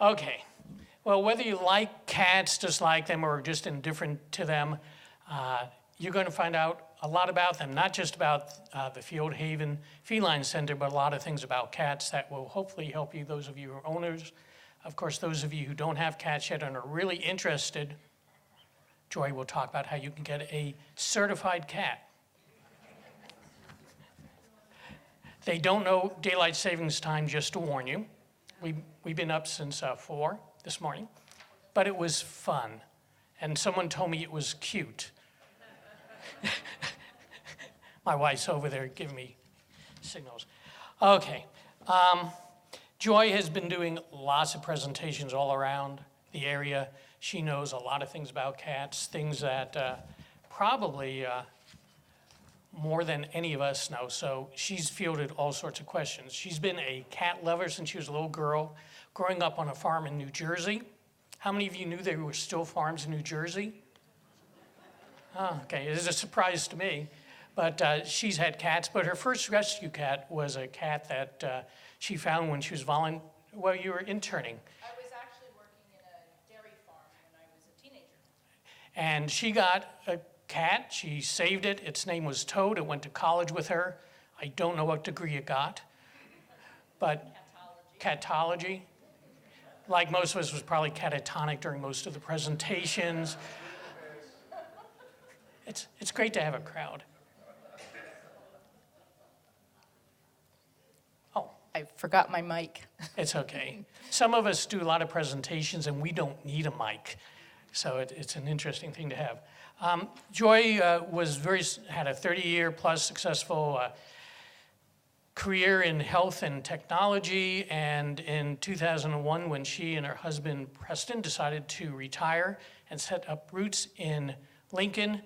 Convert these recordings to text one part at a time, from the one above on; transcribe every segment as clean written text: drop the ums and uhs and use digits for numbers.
Okay. Well, whether you like cats, dislike them, or just indifferent to them, you're going to find out a lot about them, not just about the FieldHaven Feline Center, but a lot of things about cats that will hopefully help you, those of you who are owners. Of course, those of you who don't have cats yet and are really interested, Joy will talk about how you can get a certified cat. They don't know daylight savings time, just to warn you. We've been up since 4 this morning, but it was fun. And someone told me it was cute. My wife's over there giving me signals. Okay. Joy has been doing lots of presentations all around the area. She knows a lot of things about cats, things that probably more than any of us know. So she's fielded all sorts of questions. She's been a cat lover since she was a little girl, growing up on a farm in New Jersey. How many of you knew there were still farms in New Jersey? Oh, okay, it is a surprise to me. But she's had cats, but her first rescue cat was a cat that she found when she was well, you were interning. I was actually working in a dairy farm when I was a teenager. And she got a cat, she saved it, its name was Toad, it went to college with her. I don't know what degree it got, but catology. Like most of us, was probably catatonic during most of the presentations. It's great to have a crowd. Oh. I forgot my mic. It's okay. Some of us do a lot of presentations and we don't need a mic. So it's an interesting thing to have. Joy had a 30-year plus successful career in health and technology, and in 2001, when she and her husband Preston decided to retire and set up roots in Lincoln,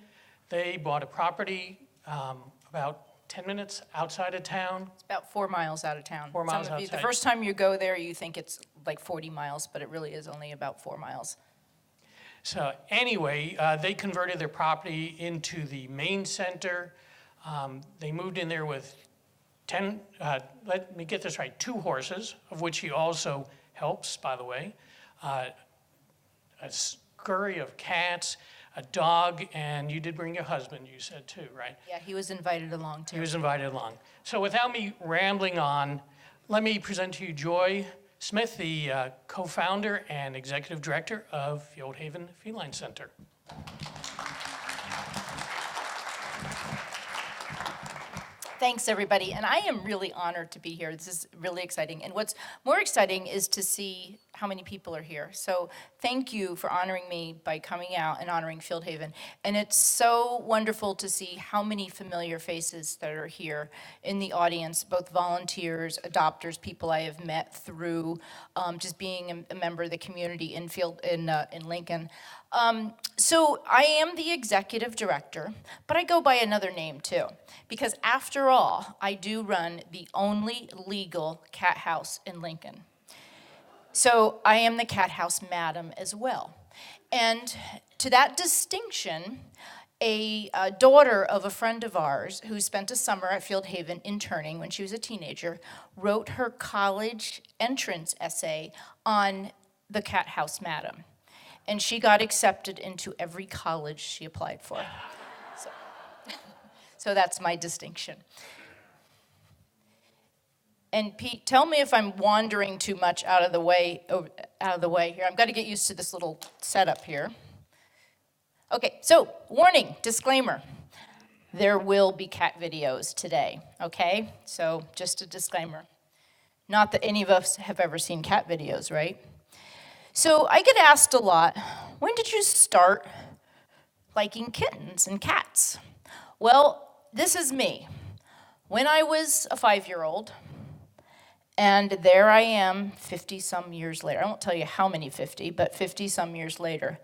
they bought a property about 10 minutes outside of town. It's about 4 miles out of town. 4 miles outside. The first time you go there, you think it's like 40 miles, but it really is only about 4 miles. So anyway, they converted their property into the main center. They moved in there with 10, let me get this right, 2 horses, of which he also helps, by the way, a scurry of cats, a dog, and you did bring your husband, you said too, right? Yeah, he was invited along too. He was invited along. So without me rambling on, let me present to you Joy Smith, the co-founder and executive director of FieldHaven Feline Center. Thanks, everybody. And I am really honored to be here. This is really exciting. And what's more exciting is to see how many people are here. So thank you for honoring me by coming out and honoring FieldHaven. And it's so wonderful to see how many familiar faces that are here in the audience, both volunteers, adopters, people I have met through just being a member of the community in Lincoln. So I am the executive director, but I go by another name too, because after all, I do run the only legal cat house in Lincoln. So I am the cat house madam as well. And to that distinction, a daughter of a friend of ours who spent a summer at FieldHaven interning when she was a teenager wrote her college entrance essay on the cat house madam. And she got accepted into every college she applied for. So that's my distinction. And Pete, tell me if I'm wandering too much out of the way here. I've got to get used to this little setup here. Okay, so warning, disclaimer. There will be cat videos today, okay? So just a disclaimer. Not that any of us have ever seen cat videos, right? So I get asked a lot, when did you start liking kittens and cats? Well, this is me. When I was a 5-year-old, and there I am 50-some years later. I won't tell you how many 50, but 50-some years later.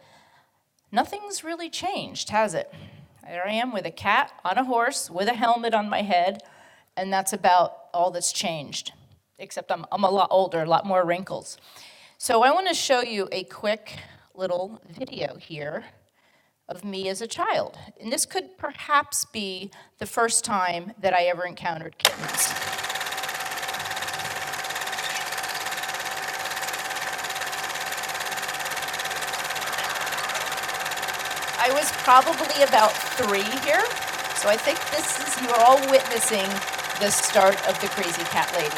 Nothing's really changed, has it? There I am with a cat on a horse with a helmet on my head, and that's about all that's changed, except I'm a lot older, a lot more wrinkles. So I want to show you a quick little video here of me as a child. And this could perhaps be the first time that I ever encountered kittens. I was probably about 3 here. So I think you're all witnessing the start of the crazy cat lady.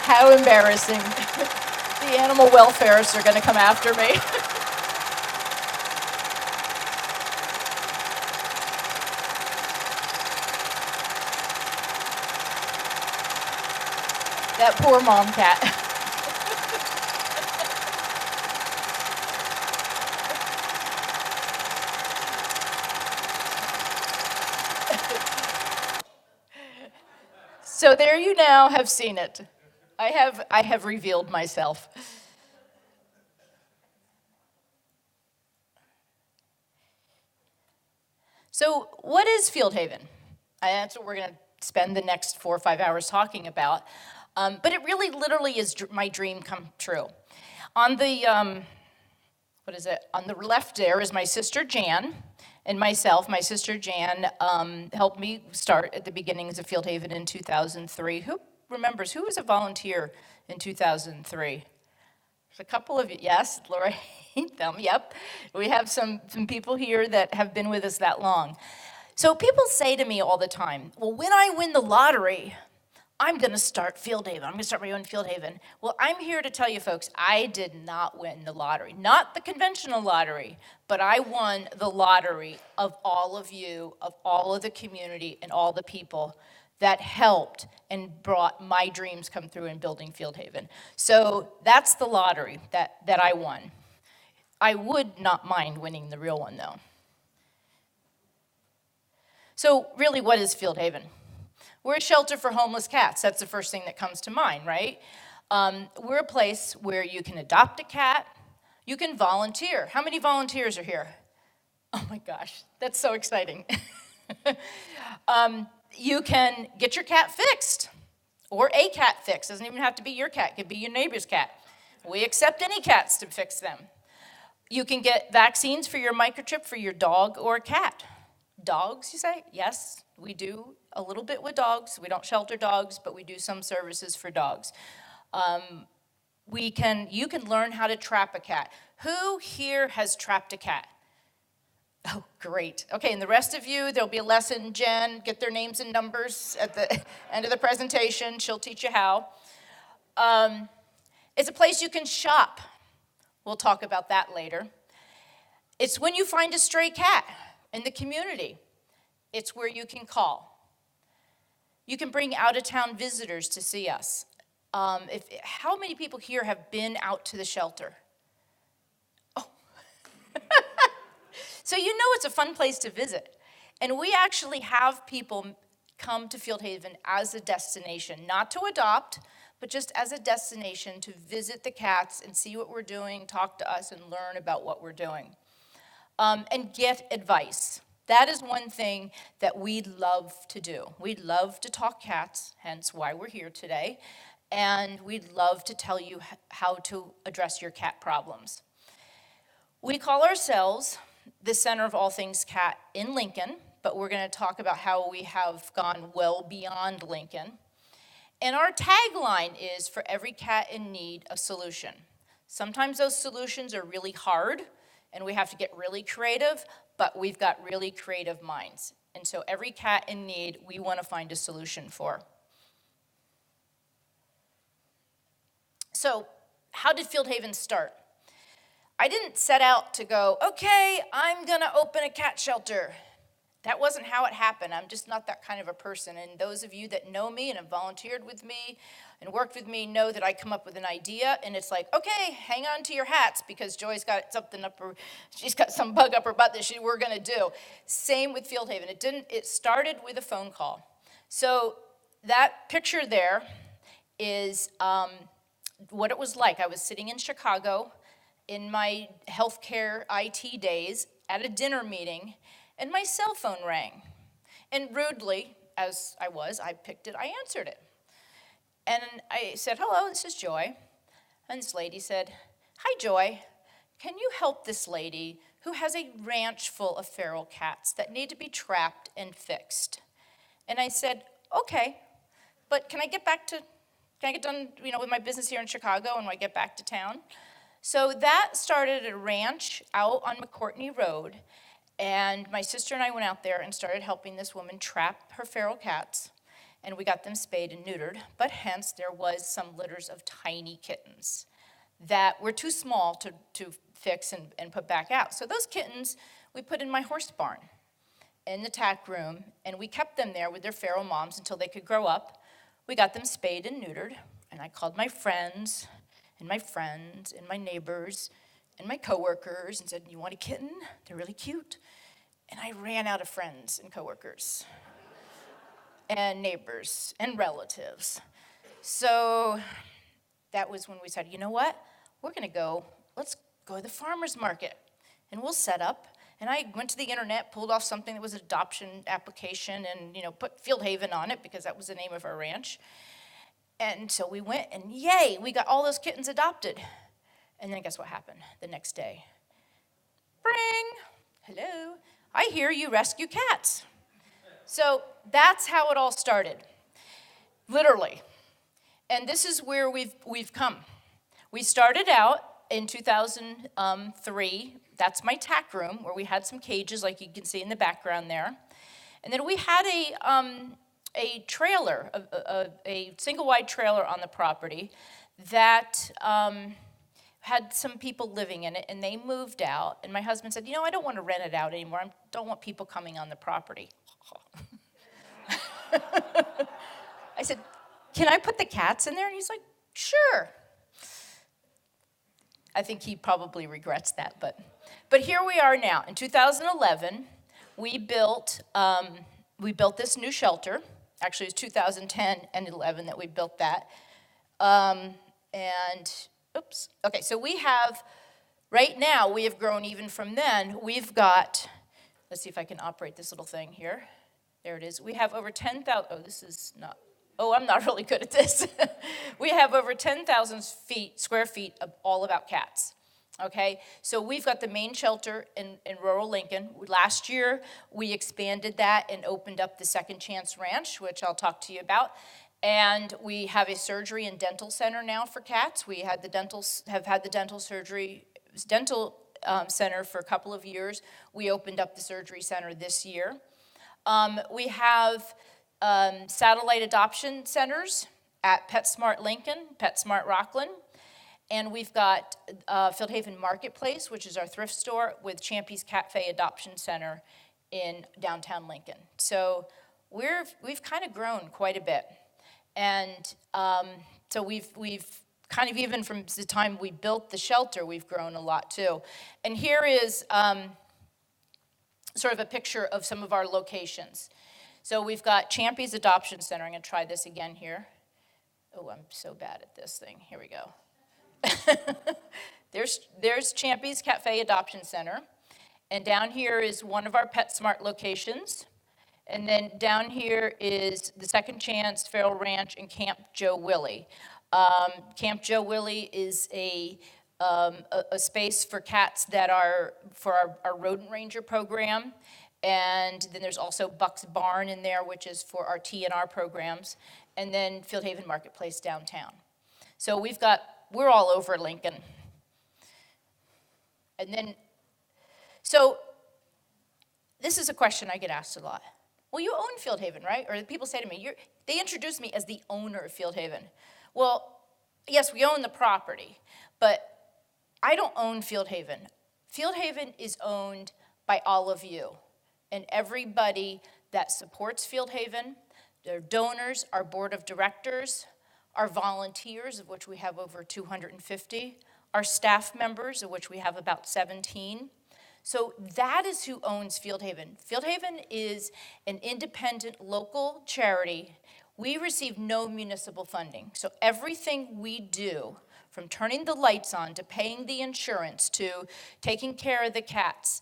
How embarrassing. The animal welfareists are going to come after me. That poor mom cat. So there you now have seen it. I have revealed myself. So what is FieldHaven? That's what we're going to spend the next 4 or 5 hours talking about. But it really literally is my dream come true. On the, On the left there is my sister Jan and myself. My sister Jan helped me start at the beginnings of FieldHaven in 2003. Who remembers, who was a volunteer in 2003? There's a couple of you, yes, Lorraine, yep. We have some people here that have been with us that long. So people say to me all the time, well, when I win the lottery, I'm going to start FieldHaven. I'm going to start my own FieldHaven. Well, I'm here to tell you folks, I did not win the lottery. Not the conventional lottery, but I won the lottery of all of you, of all of the community, and all the people that helped and brought my dreams come through in building FieldHaven. So that's the lottery that I won. I would not mind winning the real one, though. So really, what is FieldHaven? We're a shelter for homeless cats. That's the first thing that comes to mind, right? We're a place where you can adopt a cat, you can volunteer. How many volunteers are here? Oh my gosh, that's so exciting. You can get your cat fixed, or a cat fixed. Doesn't even have to be your cat, it could be your neighbor's cat. We accept any cats to fix them. You can get vaccines for your microchip for your dog or cat. Dogs, you say? Yes, we do a little bit with dogs. We don't shelter dogs, but we do some services for dogs. You can learn how to trap a cat. Who here has trapped a cat? Oh, great. Okay, and the rest of you, there'll be a lesson. Jen, get their names and numbers at the end of the presentation. She'll teach you how. It's a place you can shop. We'll talk about that later. It's when you find a stray cat in the community. It's where you can call. You can bring out-of-town visitors to see us. How many people here have been out to the shelter? Oh. So you know it's a fun place to visit. And we actually have people come to FieldHaven as a destination, not to adopt, but just as a destination to visit the cats and see what we're doing, talk to us, and learn about what we're doing. And get advice. That is one thing that we love to do. We love to talk cats, hence why we're here today. And we'd love to tell you how to address your cat problems. We call ourselves the center of all things cat in Lincoln, but we're going to talk about how we have gone well beyond Lincoln. And our tagline is, for every cat in need, a solution. Sometimes those solutions are really hard, and we have to get really creative, but we've got really creative minds. And so every cat in need, we want to find a solution for. So how did FieldHaven start? I didn't set out to go, okay, I'm going to open a cat shelter. That wasn't how it happened. I'm just not that kind of a person. And those of you that know me and have volunteered with me and worked with me know that I come up with an idea, and it's like, okay, hang on to your hats because Joy's got something up her, she's got some bug up her butt that we're going to do. Same with FieldHaven. It started with a phone call. So that picture there is what it was like. I was sitting in Chicago in my healthcare IT days at a dinner meeting, and my cell phone rang. And rudely, as I picked it, I answered it. And I said, hello, this is Joy. And this lady said, hi, Joy. Can you help this lady who has a ranch full of feral cats that need to be trapped and fixed? And I said, okay, but can I get done, with my business here in Chicago and when I get back to town? So that started at a ranch out on McCourtney Road, and my sister and I went out there and started helping this woman trap her feral cats, and we got them spayed and neutered, but hence there was some litters of tiny kittens that were too small to fix and put back out. So those kittens we put in my horse barn in the tack room, and we kept them there with their feral moms until they could grow up. We got them spayed and neutered, and I called my friends and my neighbors and my coworkers and said, you want a kitten? They're really cute. And I ran out of friends and coworkers and neighbors and relatives. So that was when we said, you know what? Let's go to the farmer's market and we'll set up. And I went to the internet, pulled off something that was an adoption application and, put FieldHaven on it because that was the name of our ranch. And so we went and yay, we got all those kittens adopted. And then guess what happened the next day? Bring, hello, I hear you rescue cats. So that's how it all started, literally. And this is where we've come. We started out in 2003. That's my tack room where we had some cages like you can see in the background there. And then we had a trailer, a single-wide trailer on the property that had some people living in it, and they moved out. And my husband said, I don't want to rent it out anymore. I don't want people coming on the property. I said, can I put the cats in there? And he's like, sure. I think he probably regrets that, but here we are now. In 2011, we built this new shelter. Actually, it was 2010 and 11 that we built that. Okay, so right now, we have grown even from then. We've got, let's see if I can operate this little thing here. There it is. We have over 10,000, I'm not really good at this. We have over 10,000 square feet of all about cats. Okay, so we've got the main shelter in rural Lincoln. Last year, we expanded that and opened up the Second Chance Ranch, which I'll talk to you about. And we have a surgery and dental center now for cats. We have had the dental center for a couple of years. We opened up the surgery center this year. We have satellite adoption centers at PetSmart Lincoln, PetSmart Rockland. And we've got FieldHaven Marketplace, which is our thrift store, with Champy's Cafe Adoption Center in downtown Lincoln. So we've kind of grown quite a bit. And so we've kind of, even from the time we built the shelter, we've grown a lot too. And here is sort of a picture of some of our locations. So we've got Champy's Adoption Center. I'm going to try this again here. Oh, I'm so bad at this thing. Here we go. There's Champy's Cafe Adoption Center. And down here is one of our PetSmart locations. And then down here is the Second Chance, Feral Ranch, and Camp Joe Willie. Camp Joe Willie is a space for cats that are for our rodent ranger program. And then there's also Buck's Barn in there, which is for our TNR programs. And then FieldHaven Marketplace downtown. So we're all over Lincoln. And then, so this is a question I get asked a lot. Well, you own FieldHaven, right? Or people say to me, they introduce me as the owner of FieldHaven. Well, yes, we own the property, but I don't own FieldHaven. FieldHaven is owned by all of you and everybody that supports FieldHaven, their donors, our board of directors, our volunteers, of which we have over 250, our staff members, of which we have about 17. So that is who owns FieldHaven. FieldHaven is an independent local charity. We receive no municipal funding. So everything we do, from turning the lights on to paying the insurance to taking care of the cats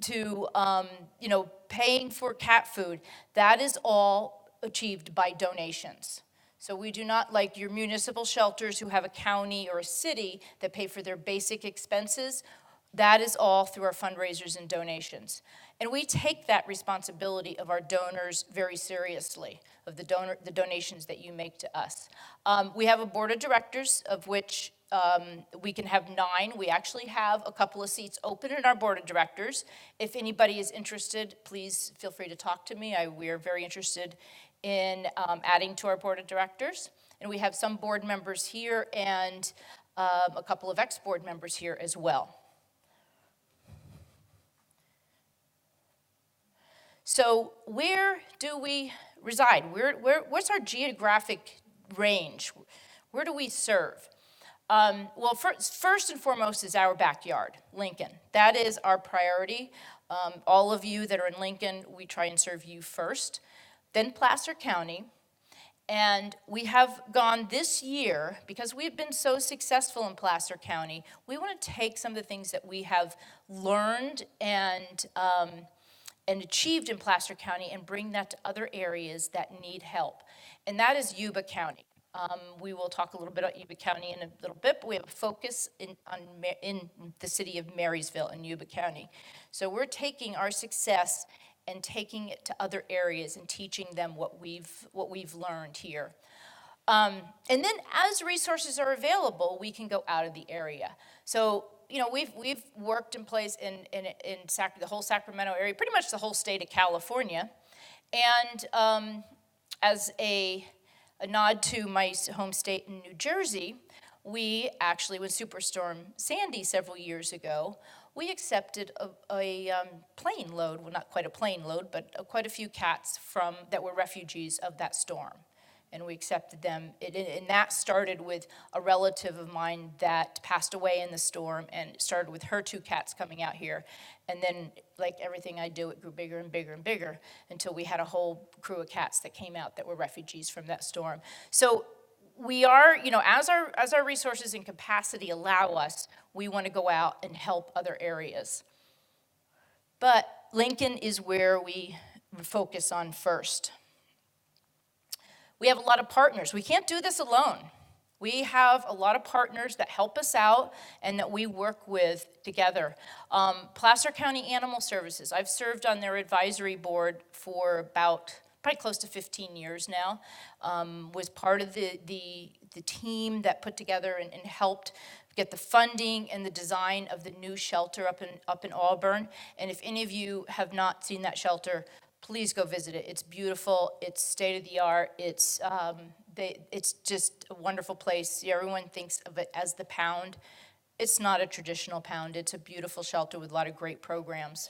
to paying for cat food, that is all achieved by donations. So we do not, like your municipal shelters who have a county or a city that pay for their basic expenses. that is all through our fundraisers and donations. And we take that responsibility of our donors very seriously, of the donations that you make to us. We have a board of directors, of which we can have 9. We actually have a couple of seats open in our board of directors. If anybody is interested, please feel free to talk to me. We are very interested in adding to our board of directors. And we have some board members here and a couple of ex-board members here as well. So where do we reside? What's our geographic range? Where do we serve? Well, first and foremost is our backyard, Lincoln. That is our priority. All of you that are in Lincoln, we try and serve you first. Then Placer County. And we have gone this year, because we've been so successful in Placer County, we want to take some of the things that we have learned and achieved in Placer County and bring that to other areas that need help. And that is Yuba County. We will talk a little bit about Yuba County in a little bit, but we have a focus in the city of Marysville in Yuba County. So we're taking our success and taking it to other areas and teaching them what we've learned here. And then as resources are available, we can go out of the area. So, you know, we've worked in place in the whole Sacramento area, pretty much the whole state of California. And as a nod to my home state in New Jersey, we actually, when Superstorm Sandy several years ago, we accepted a plane load, well, not quite a plane load, but quite a few cats that were refugees of that storm. And we accepted them. And that started with a relative of mine that passed away in the storm, and it started with her 2 cats coming out here. And then, like everything I do, it grew bigger and bigger and bigger until we had a whole crew of cats that came out that were refugees from that storm. So we are, you know, as our resources and capacity allow us, we want to go out and help other areas. But Lincoln is where we focus on first. We have a lot of partners. We can't do this alone. We have a lot of partners that help us out and that we work with together. Placer County Animal Services. I've served on their advisory board for probably close to 15 years now. Was part of the team that put together and helped get the funding and the design of the new shelter up in Auburn. And if any of you have not seen that shelter, please go visit it. It's beautiful. It's state of the art. It's just a wonderful place. Everyone thinks of it as the Pound. It's not a traditional pound. It's a beautiful shelter with a lot of great programs.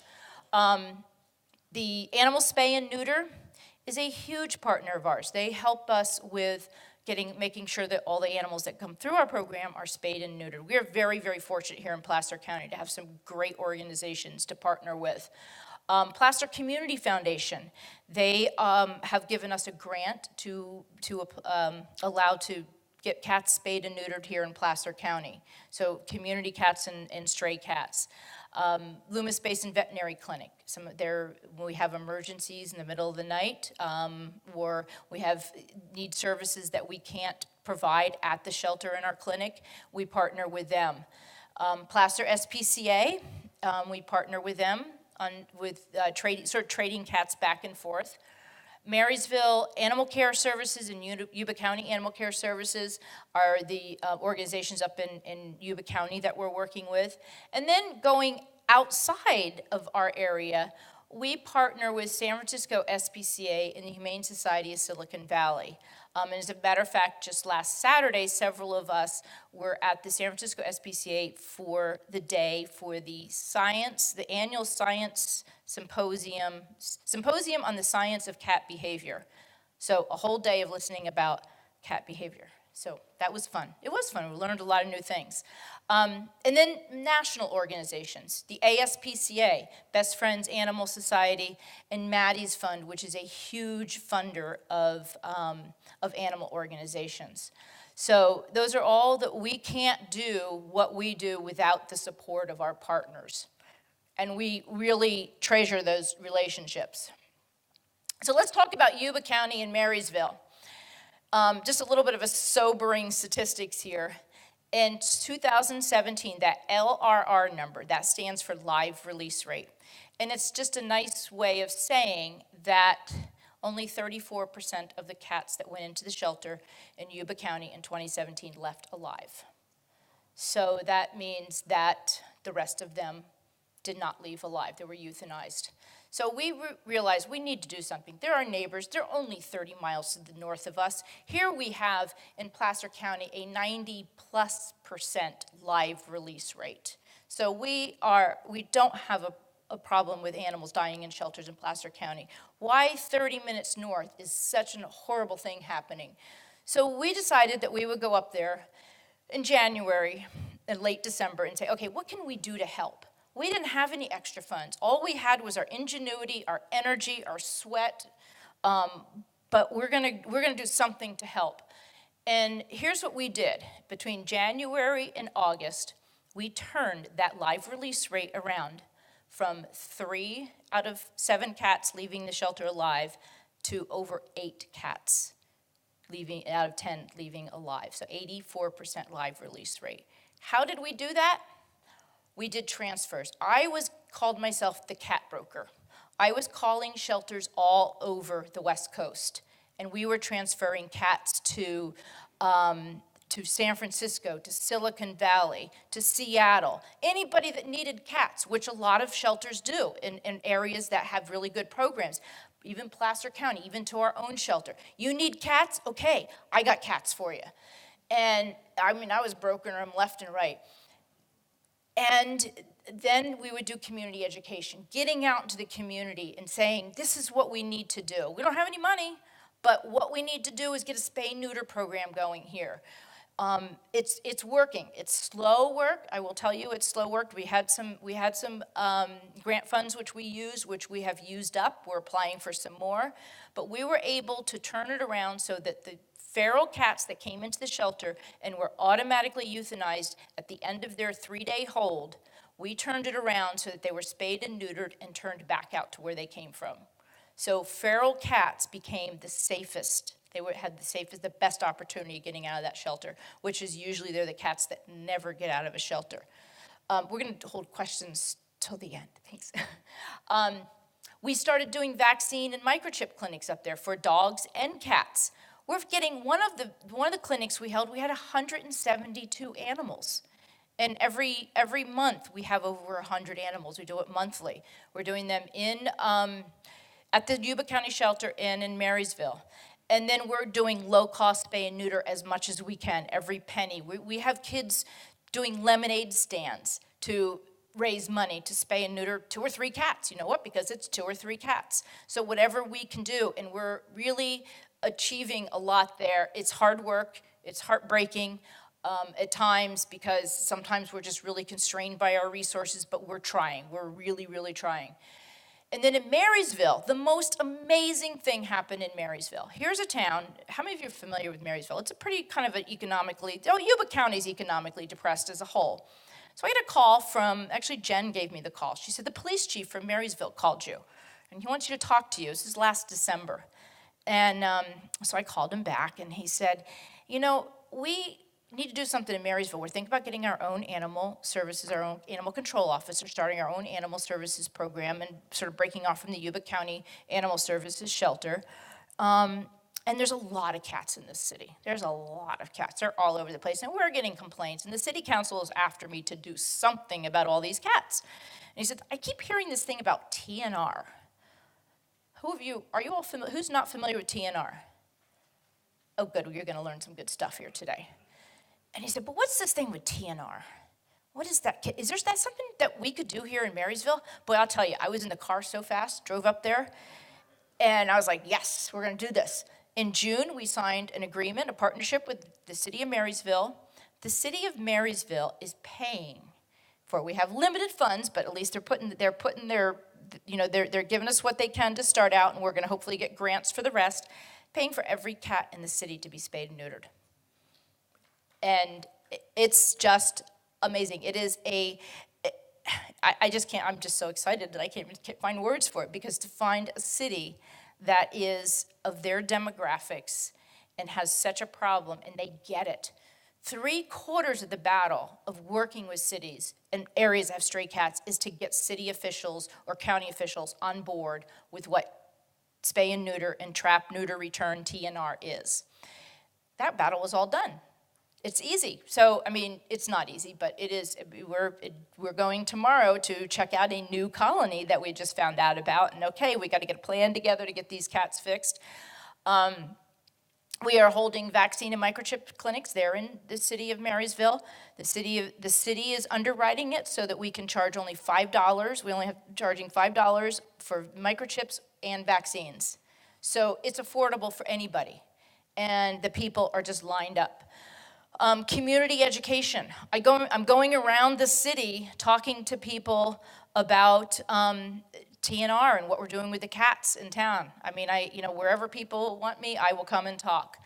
The Animal Spay and Neuter is a huge partner of ours. They help us with making sure that all the animals that come through our program are spayed and neutered. We are very, very fortunate here in Placer County to have some great organizations to partner with. Placer Community Foundation, they have given us a grant to allow to get cats spayed and neutered here in Placer County. So community cats and stray cats. Loomis Basin Veterinary Clinic. We have emergencies in the middle of the night, or we need services that we can't provide at the shelter in our clinic. We partner with them. Placer SPCA, we partner with them with trading cats back and forth. Marysville Animal Care Services and Yuba County Animal Care Services are the organizations up in Yuba County that we're working with. And then going outside of our area, we partner with San Francisco SPCA and the Humane Society of Silicon Valley. And as a matter of fact, just last Saturday, several of us were at the San Francisco SPCA for the day for the annual science symposium on the science of cat behavior. So a whole day of listening about cat behavior. So that was fun. It was fun. We learned a lot of new things. And then national organizations, the ASPCA, Best Friends Animal Society, and Maddie's Fund, which is a huge funder of animal organizations. So those are all that we can't do what we do without the support of our partners. And we really treasure those relationships. So let's talk about Yuba County and Marysville. Just a little bit of a sobering statistics here. In 2017, that LRR number, that stands for live release rate. And it's just a nice way of saying that only 34% of the cats that went into the shelter in Yuba County in 2017 left alive. So that means that the rest of them did not leave alive. They were euthanized. So we realized we need to do something. They're our neighbors. They're only 30 miles to the north of us. Here we have in Placer County a 90+% live release rate. So we don't have a problem with animals dying in shelters in Placer County. Why 30 minutes north is such a horrible thing happening? So we decided that we would go up there in January and late December and say, okay, what can we do to help? We didn't have any extra funds. All we had was our ingenuity, our energy, our sweat, but we're gonna do something to help. And here's what we did. Between January and August, we turned that live release rate around from 3 out of 7 cats leaving the shelter alive to over 8 cats out of 10 leaving alive. So 84% live release rate. How did we do that? We did transfers. I called myself the cat broker. I was calling shelters all over the West Coast, and we were transferring cats to San Francisco, to Silicon Valley, to Seattle. Anybody that needed cats, which a lot of shelters do in areas that have really good programs. Even Placer County, even to our own shelter. You need cats? Okay, I got cats for you. And I mean, I was brokering them left and right. And then we would do community education, getting out into the community and saying, this is what we need to do. We don't have any money, but what we need to do is get a spay-neuter program going here. It's working. It's slow work. I will tell you, it's slow work. We had some grant funds which we have used up. We're applying for some more, but we were able to turn it around so that the feral cats that came into the shelter and were automatically euthanized at the end of their 3-day hold, we turned it around so that they were spayed and neutered and turned back out to where they came from. So feral cats became the safest. They had the best opportunity getting out of that shelter, which is usually they're the cats that never get out of a shelter. We're going to hold questions till the end. Thanks. We started doing vaccine and microchip clinics up there for dogs and cats. We're getting one of the clinics we held. We had 172 animals, and every month we have over 100 animals. We do it monthly. We're doing them at the Yuba County shelter and in Marysville. And then we're doing low-cost spay and neuter as much as we can, every penny. We have kids doing lemonade stands to raise money to spay and neuter 2 or 3 cats. You know what? Because it's 2 or 3 cats. So whatever we can do, and we're really achieving a lot there. It's hard work. It's heartbreaking at times because sometimes we're just really constrained by our resources, but we're trying. We're really, really trying. And then in Marysville, the most amazing thing happened in Marysville. Here's a town. How many of you are familiar with Marysville? It's a pretty kind of an Yuba County's economically depressed as a whole. So I had a call from, actually Jen gave me the call. She said, the police chief from Marysville called you, and he wants you to talk to you. This is last December. And so I called him back, and he said, you know, we need to do something in Marysville. We're thinking about getting our own animal services, our own animal control officer, starting our own animal services program and sort of breaking off from the Yuba County Animal Services Shelter. And there's a lot of cats in this city. There's a lot of cats. They're all over the place, and we're getting complaints. And the city council is after me to do something about all these cats. And he said, I keep hearing this thing about TNR. Are you all familiar? Who's not familiar with TNR? Oh, good. You're going to learn some good stuff here today. And he said, but what's this thing with TNR? What is that? Is there something that we could do here in Marysville? Boy, I'll tell you, I was in the car so fast, drove up there, and I was like, yes, we're going to do this. In June, we signed an agreement, a partnership with the city of Marysville. The city of Marysville is paying for it. We have limited funds, but at least they're putting their they're giving us what they can to start out, and we're going to hopefully get grants for the rest, paying for every cat in the city to be spayed and neutered. And it's just amazing. It is I just can't, I'm just so excited that I can't find words for it, because to find a city that is of their demographics and has such a problem, and they get it. 3/4 of the battle of working with cities and areas that have stray cats is to get city officials or county officials on board with what spay and neuter and trap, neuter, return, TNR is. That battle was all done. It's easy. So, I mean, it's not easy, but it is. We're going tomorrow to check out a new colony that we just found out about. And okay, we got to get a plan together to get these cats fixed. We are holding vaccine and microchip clinics there in the city of Marysville. The city is underwriting it so that we can charge only $5. We only have charging $5 for microchips and vaccines. So it's affordable for anybody. And the people are just lined up. Community education. I'm going around the city talking to people about TNR and what we're doing with the cats in town. I mean, wherever people want me, I will come and talk.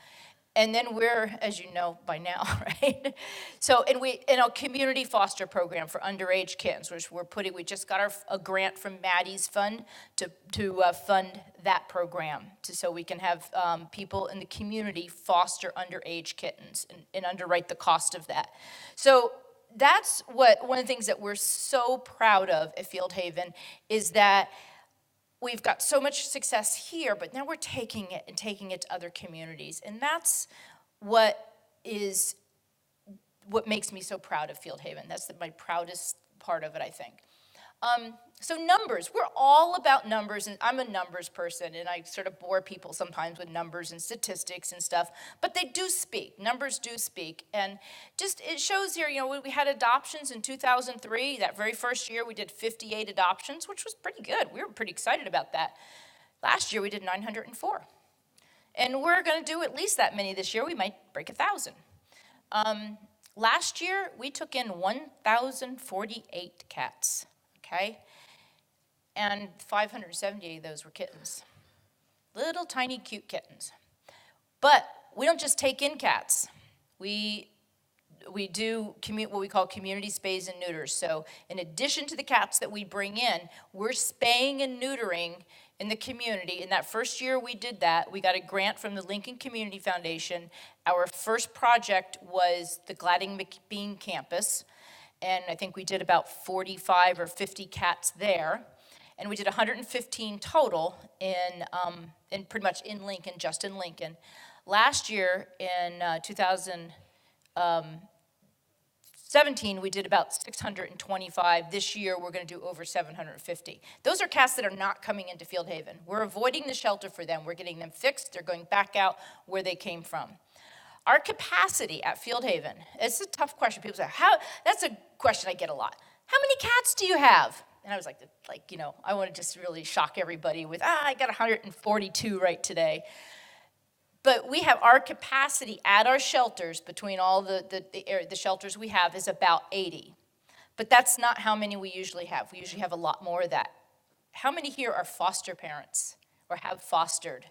And then we're, as you know by now, right? So, and we in a community foster program for underage kittens, which we just got a grant from Maddie's fund to fund that program, so we can have people in the community foster underage kittens and underwrite the cost of that. So that's one of the things that we're so proud of at FieldHaven is that we've got so much success here, but now we're taking it to other communities. And that's what makes me so proud of FieldHaven. That's my proudest part of it, I think. So numbers, we're all about numbers, and I'm a numbers person, and I sort of bore people sometimes with numbers and statistics and stuff, but they do speak. Numbers do speak, and just it shows here, we had adoptions in 2003. That very first year, we did 58 adoptions, which was pretty good. We were pretty excited about that. Last year, we did 904, and we're going to do at least that many this year. We might break 1,000. Last year, we took in 1,048 cats, okay? And 578 of those were kittens. Little tiny cute kittens. But we don't just take in cats. We do what we call community spays and neuters. So in addition to the cats that we bring in, we're spaying and neutering in the community. In that first year we did that, we got a grant from the Lincoln Community Foundation. Our first project was the Gladding McBean campus. And I think we did about 45 or 50 cats there. And we did 115 total in pretty much in Lincoln, just in Lincoln. Last year, in 2017, we did about 625. This year, we're going to do over 750. Those are cats that are not coming into FieldHaven. We're avoiding the shelter for them. We're getting them fixed. They're going back out where they came from. Our capacity at FieldHaven, it's a tough question. People say, that's a question I get a lot. How many cats do you have? And I was like, I want to just really shock everybody with, I got 142 right today. But we have our capacity at our shelters, between all the shelters we have, is about 80. But that's not how many we usually have. We usually have a lot more of that. How many here are foster parents or have fostered?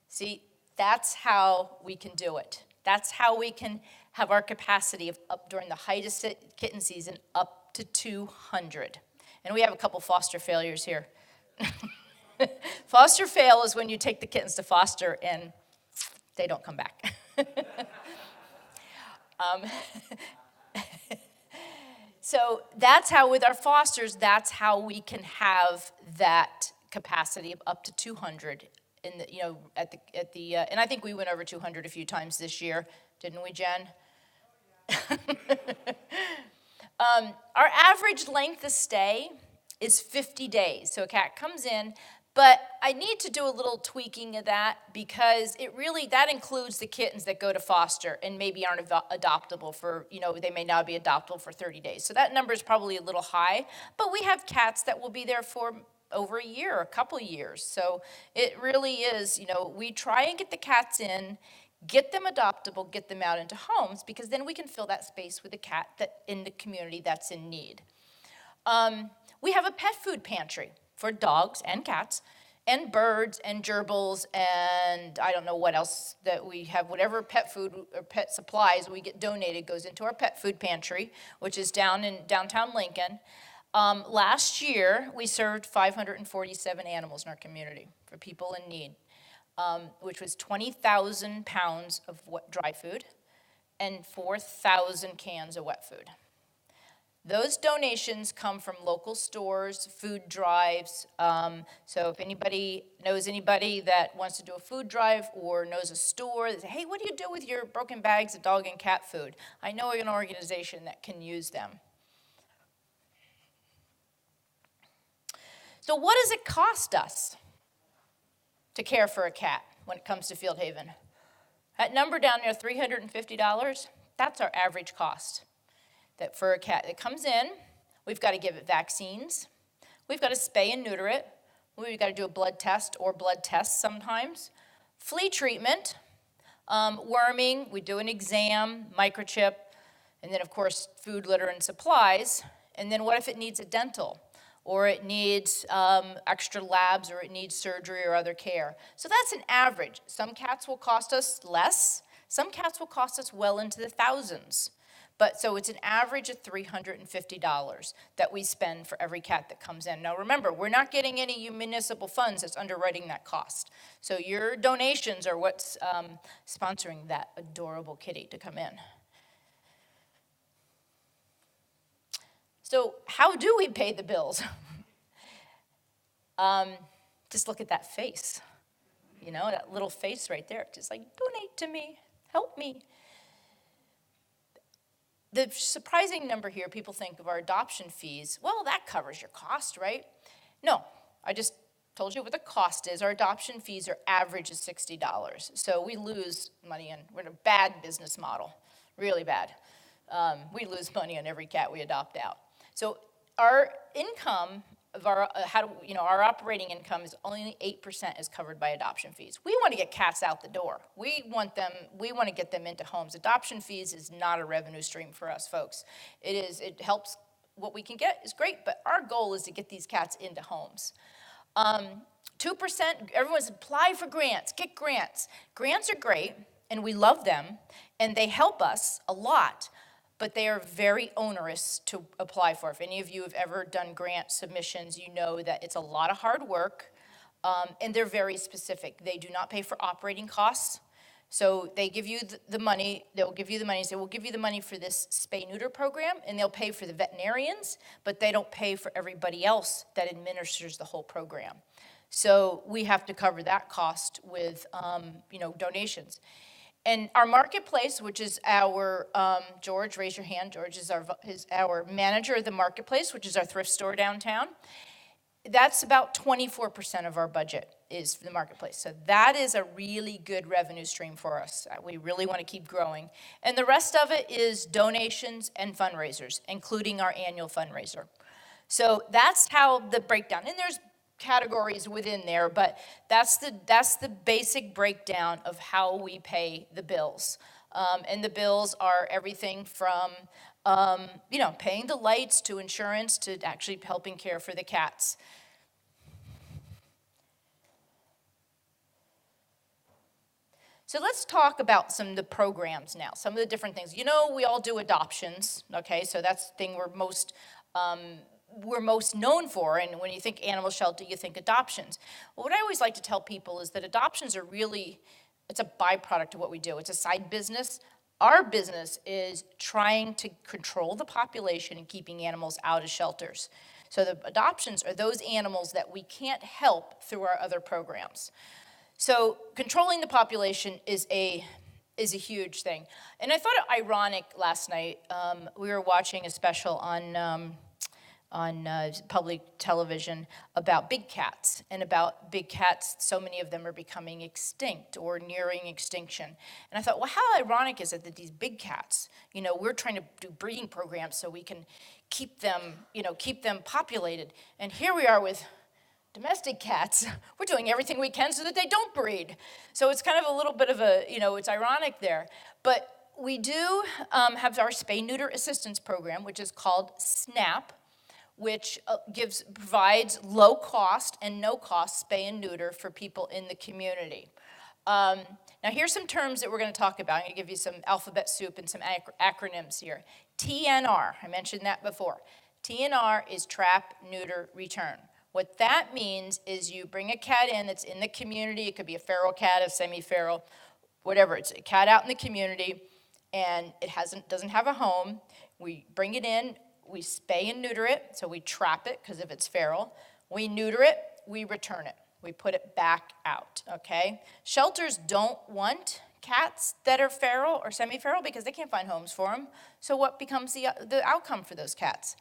See, that's how we can do it. That's how we can have our capacity of up during the height of kitten season up to 200. And we have a couple foster failures here. Foster fail is when you take the kittens to foster and they don't come back. So that's how, with our fosters, that's how we can have that capacity of up to 200. And I think we went over 200 a few times this year, didn't we, Jen? Our average length of stay is 50 days. So a cat comes in, but I need to do a little tweaking of that because that includes the kittens that go to foster and maybe aren't adoptable for, they may not be adoptable for 30 days. So that number is probably a little high, but we have cats that will be there for over a year, a couple years. So it really is, we try and get the cats in, get them adoptable, get them out into homes, because then we can fill that space with a cat that in the community that's in need. We have a pet food pantry for dogs and cats and birds and gerbils and I don't know what else that we have. Whatever pet food or pet supplies we get donated goes into our pet food pantry, which is down in downtown Lincoln. Last year, we served 547 animals in our community for people in need, which was 20,000 pounds of dry food and 4,000 cans of wet food. Those donations come from local stores, food drives. So if anybody knows anybody that wants to do a food drive or knows a store that say, hey, what do you do with your broken bags of dog and cat food? I know an organization that can use them. So what does it cost us to care for a cat when it comes to FieldHaven? That number down there, $350, that's our average cost. That for a cat that comes in, we've got to give it vaccines, we've got to spay and neuter it, we've got to do a blood test or blood tests sometimes, flea treatment, worming, we do an exam, microchip, and then of course food, litter, and supplies. And then what if it needs a dental, or it needs extra labs, or it needs surgery or other care? So that's an average. Some cats will cost us less, some cats will cost us well into the thousands. But so it's an average of $350 that we spend for every cat that comes in. Now remember, we're not getting any municipal funds that's underwriting that cost. So your donations are what's sponsoring that adorable kitty to come in. So how do we pay the bills? Just look at that face. You know, that little face right there. Just like, donate to me, help me. The surprising number here, people think of our adoption fees. Well, that covers your cost, right? No, I just told you what the cost is. Our adoption fees are average of $60. So we lose money, and we're in a bad business model, really bad. We lose money on every cat we adopt out. So our income of our, our operating income is only 8% is covered by adoption fees. We want to get cats out the door. We want to get them into homes. Adoption fees is not a revenue stream for us, folks. It helps, what we can get is great, but our goal is to get these cats into homes. 2%, everyone's apply for grants, get grants. Grants are great, and we love them, and they help us a lot, but they are very onerous to apply for. If any of you have ever done grant submissions, you know that it's a lot of hard work, and they're very specific. They do not pay for operating costs. So they give you the money, they'll give you the money and say, we'll give you the money for this spay-neuter program, and they'll pay for the veterinarians, but they don't pay for everybody else that administers the whole program. So we have to cover that cost with donations. And our marketplace, which is our, George, raise your hand. George is our manager of the marketplace, which is our thrift store downtown. That's about 24% of our budget is the marketplace. So that is a really good revenue stream for us. We really want to keep growing. And the rest of it is donations and fundraisers, including our annual fundraiser. So that's how the breakdown, and there's categories within there, but that's the basic breakdown of how we pay the bills. And the bills are everything from paying the lights to insurance to actually helping care for the cats. So let's talk about some of the programs now, some of the different things. You know, we all do adoptions, okay? So that's the thing we're most known for, and when you think animal shelter, you think adoptions. Well, what I always like to tell people is that adoptions are really, it's a byproduct of what we do. It's a side business. Our business is trying to control the population and keeping animals out of shelters. So the adoptions are those animals that we can't help through our other programs. So controlling the population is a huge thing. And I thought it ironic last night. We were watching a special on public television about big cats, and about big cats, so many of them are becoming extinct or nearing extinction. And I thought, well, how ironic is it that these big cats, we're trying to do breeding programs so we can keep them populated. And here we are with domestic cats. We're doing everything we can so that they don't breed. So it's kind of a little bit of a, it's ironic there. But we do have our spay-neuter assistance program, which is called SNAP, which provides low cost and no cost spay and neuter for people in the community. Now here's some terms that we're going to talk about. I'm going to give you some alphabet soup and some acronyms here. TNR, I mentioned that before. TNR is trap, neuter, return. What that means is you bring a cat in that's in the community. It could be a feral cat, a semi-feral, whatever. It's a cat out in the community. and it doesn't have a home. We bring it in, we spay and neuter it, so we trap it because if it's feral. We neuter it, we return it. We put it back out, okay? Shelters don't want cats that are feral or semi-feral because they can't find homes for them. So what becomes the outcome for those cats?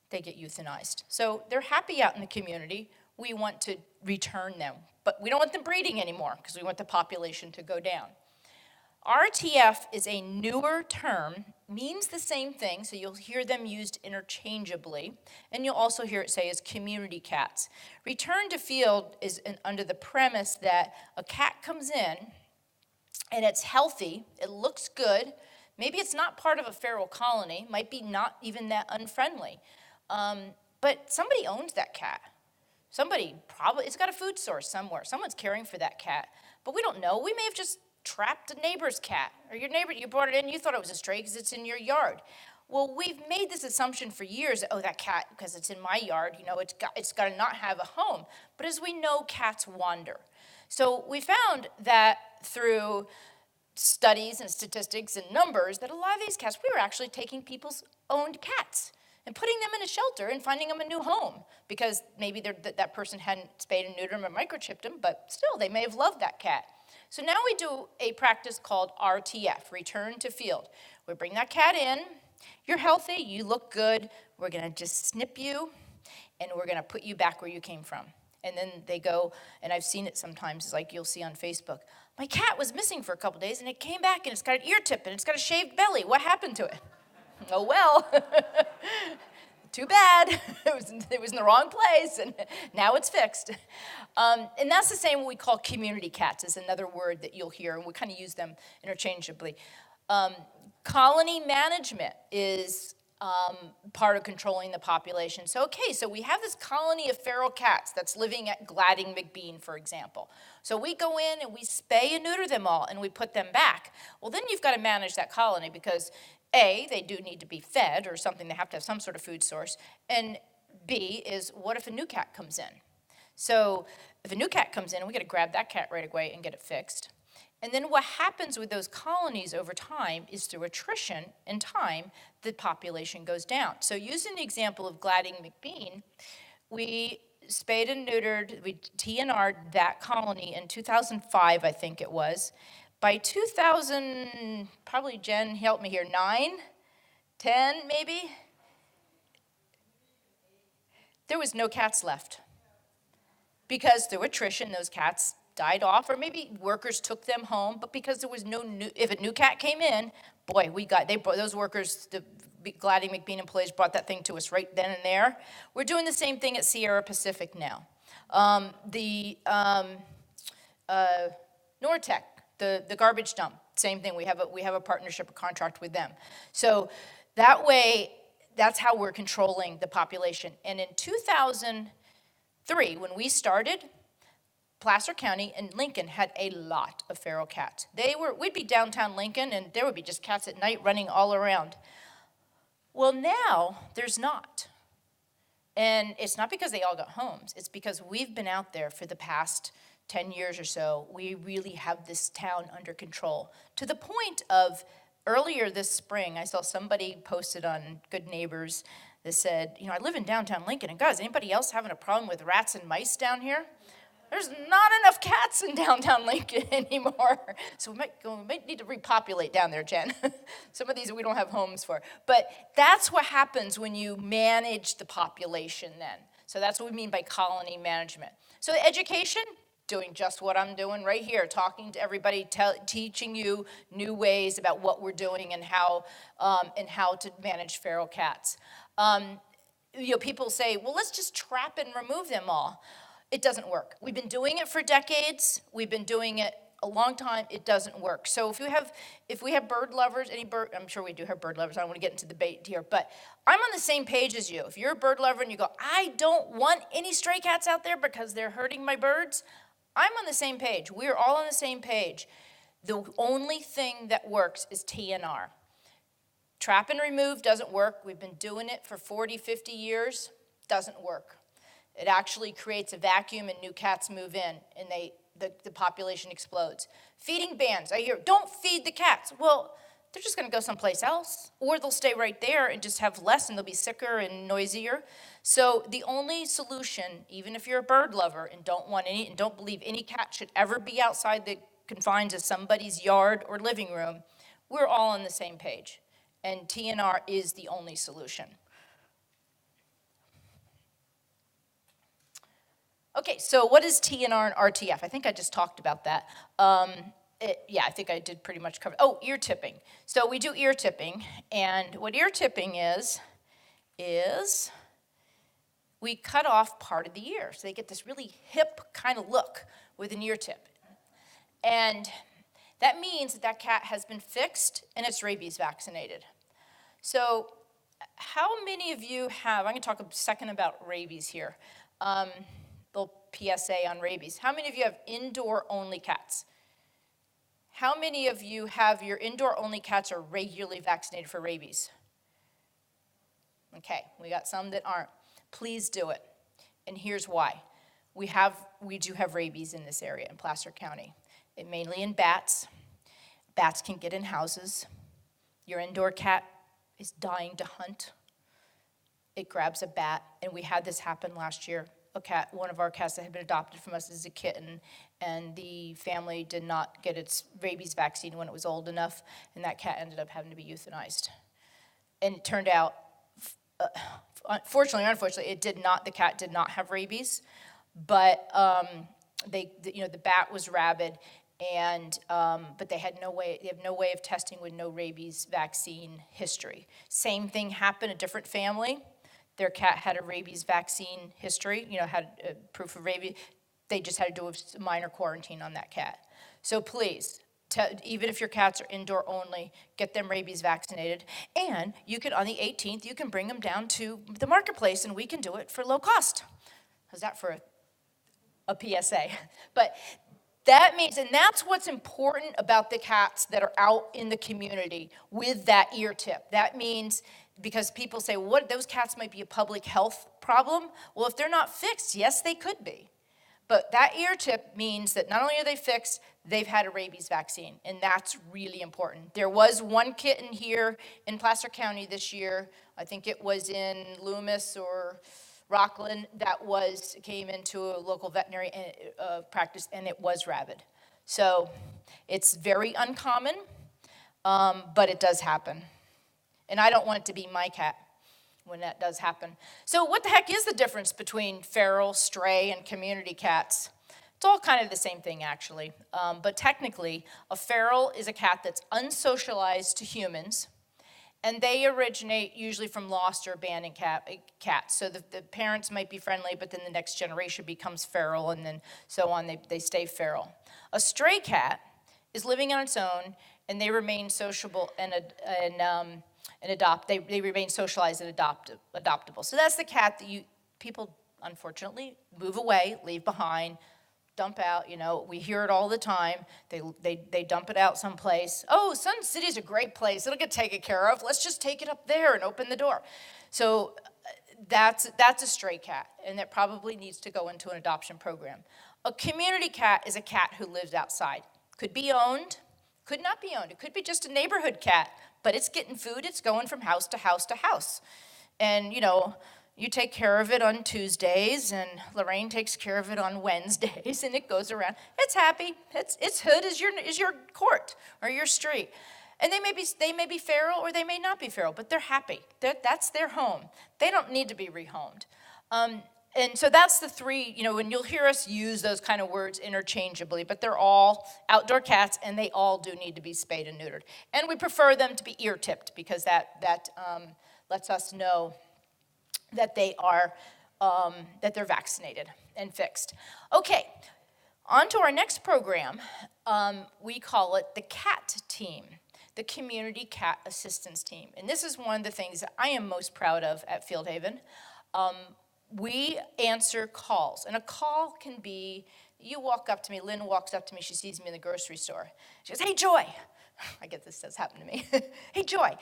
They get euthanized. So they're happy out in the community. We want to return them, but we don't want them breeding anymore because we want the population to go down. RTF is a newer term, means the same thing, so you'll hear them used interchangeably, and you'll also hear it say as community cats. Return to field is under the premise that a cat comes in and it's healthy, it looks good, maybe it's not part of a feral colony, might be not even that unfriendly, but somebody owns that cat. Somebody probably, it's got a food source somewhere, someone's caring for that cat, but we don't know, we may have just trapped a neighbor's cat, or your neighbor, you brought it in, you thought it was a stray because it's in your yard. Well, we've made this assumption for years, oh, that cat, because it's in my yard, you know, it's got to not have a home. But as we know, cats wander. So we found that through studies and statistics and numbers that a lot of these cats, we were actually taking people's owned cats and putting them in a shelter and finding them a new home because maybe that person hadn't spayed and neutered them or microchipped them, but still, they may have loved that cat. So now we do a practice called RTF, return to field. We bring that cat in, you're healthy, you look good, we're gonna just snip you, and we're gonna put you back where you came from. And then they go, and I've seen it sometimes, like you'll see on Facebook, my cat was missing for a couple days, and it came back, and it's got an ear tip, and it's got a shaved belly. What happened to it? Oh, well. Too bad, it was in the wrong place, and now it's fixed. And that's the same what we call community cats, is another word that you'll hear, and we kind of use them interchangeably. Colony management is part of controlling the population. So, okay, so we have this colony of feral cats that's living at Gladding McBean, for example. So we go in and we spay and neuter them all, and we put them back. Well, then you've got to manage that colony because A, they do need to be fed or something, they have to have some sort of food source, and B is what if a new cat comes in? So if a new cat comes in, we got to grab that cat right away and get it fixed. And then what happens with those colonies over time is through attrition and time, the population goes down. So using the example of Gladding McBean, we spayed and neutered, we TNR'd that colony in 2005, I think it was. By 2000, probably Jen, help me here, 9, 10 maybe? There was no cats left. Because through attrition, those cats died off, or maybe workers took them home, but because there was no new, if a new cat came in, boy, those workers, the Gladding McBean employees brought that thing to us right then and there. We're doing the same thing at Sierra Pacific now. Nortec, the garbage dump, same thing. We have a partnership, a contract with them. So that way, that's how we're controlling the population. And in 2003, when we started, Placer County and Lincoln had a lot of feral cats. We'd be downtown Lincoln, and there would be just cats at night running all around. Well, now there's not. And it's not because they all got homes. It's because we've been out there for the past 10 years or so. We really have this town under control. To the point of earlier this spring, I saw somebody posted on Good Neighbors that said, I live in downtown Lincoln, and guys, anybody else having a problem with rats and mice down here? There's not enough cats in downtown Lincoln anymore. So we might need to repopulate down there, Jen. Some of these we don't have homes for. But that's what happens when you manage the population then. So that's what we mean by colony management. So education, doing just what I'm doing right here, talking to everybody, teaching you new ways about what we're doing and how to manage feral cats. People say, well, let's just trap and remove them all. It doesn't work. We've been doing it for decades. We've been doing it a long time. It doesn't work. So if we have bird lovers, I'm sure we do have bird lovers. I don't want to get into debate here, but I'm on the same page as you. If you're a bird lover and you go, I don't want any stray cats out there because they're hurting my birds, I'm on the same page. We're all on the same page. The only thing that works is TNR. Trap and remove doesn't work. We've been doing it for 40, 50 years. Doesn't work. It actually creates a vacuum and new cats move in and the population explodes. Feeding bans, I hear, don't feed the cats. Well, they're just going to go someplace else, or they'll stay right there and just have less, and they'll be sicker and noisier. So the only solution, even if you're a bird lover and don't believe any cat should ever be outside the confines of somebody's yard or living room, we're all on the same page, and TNR is the only solution. Okay, so what is TNR and RTF? I think I just talked about that. Yeah, I think I did pretty much cover. Oh, ear tipping. So we do ear tipping, and what ear tipping is we cut off part of the ear. So they get this really hip kind of look with an ear tip. And that means that cat has been fixed and it's rabies vaccinated. So how many of you have, I'm going to talk a second about rabies here. Little PSA on rabies. How many of you have indoor-only cats? How many of you have your indoor-only cats are regularly vaccinated for rabies? Okay, we got some that aren't. Please do it. And here's why. We do have rabies in this area in Placer County. Mainly in bats. Bats can get in houses. Your indoor cat is dying to hunt. It grabs a bat, and we had this happen last year. One of our cats that had been adopted from us as a kitten, and the family did not get its rabies vaccine when it was old enough, and that cat ended up having to be euthanized. And it turned out, fortunately or unfortunately, the cat did not have rabies, but the bat was rabid, and but they have no way of testing with no rabies vaccine history. Same thing happened, a different family. Their cat had a rabies vaccine history, had proof of rabies. They just had to do a minor quarantine on that cat. So please, even if your cats are indoor only, get them rabies vaccinated. And you can, on the 18th, you can bring them down to the marketplace and we can do it for low cost. How's that for a PSA? But that means, and that's what's important about the cats that are out in the community with that ear tip. That means, because people say, what, those cats might be a public health problem. Well, if they're not fixed, yes, they could be. But that ear tip means that not only are they fixed, they've had a rabies vaccine, and that's really important. There was one kitten here in Placer County this year. I think it was in Loomis or Rockland that came into a local veterinary practice, and it was rabid. So it's very uncommon, but it does happen. And I don't want it to be my cat when that does happen. So what the heck is the difference between feral, stray, and community cats? It's all kind of the same thing, actually. But technically, a feral is a cat that's unsocialized to humans, and they originate usually from lost or abandoned cats. So the parents might be friendly, but then the next generation becomes feral, and then so on, they stay feral. A stray cat is living on its own, and they remain sociable they remain socialized and adoptable. So that's the cat that people, unfortunately, move away, leave behind, dump out. We hear it all the time. They dump it out someplace. Oh, Sun City's a great place. It'll get taken care of. Let's just take it up there and open the door. So that's a stray cat, and that probably needs to go into an adoption program. A community cat is a cat who lives outside. Could be owned, could not be owned. It could be just a neighborhood cat, but it's getting food. It's going from house to house to house. And, you take care of it on Tuesdays, and Lorraine takes care of it on Wednesdays, and it goes around. It's happy. Its hood is your court or your street. And they may be feral or they may not be feral, but they're happy. That's their home. They don't need to be rehomed. And so that's the three, and you'll hear us use those kind of words interchangeably, but they're all outdoor cats, and they all do need to be spayed and neutered. And we prefer them to be ear-tipped, because that lets us know that they're vaccinated and fixed. Okay, on to our next program. We call it the CAT team, the Community Cat Assistance Team. And this is one of the things that I am most proud of at FieldHaven. We answer calls, and a call can be, you walk up to me, Lynn walks up to me, she sees me in the grocery store. She goes, "Hey, Joy." I get this does happen to me. "Hey, Joy,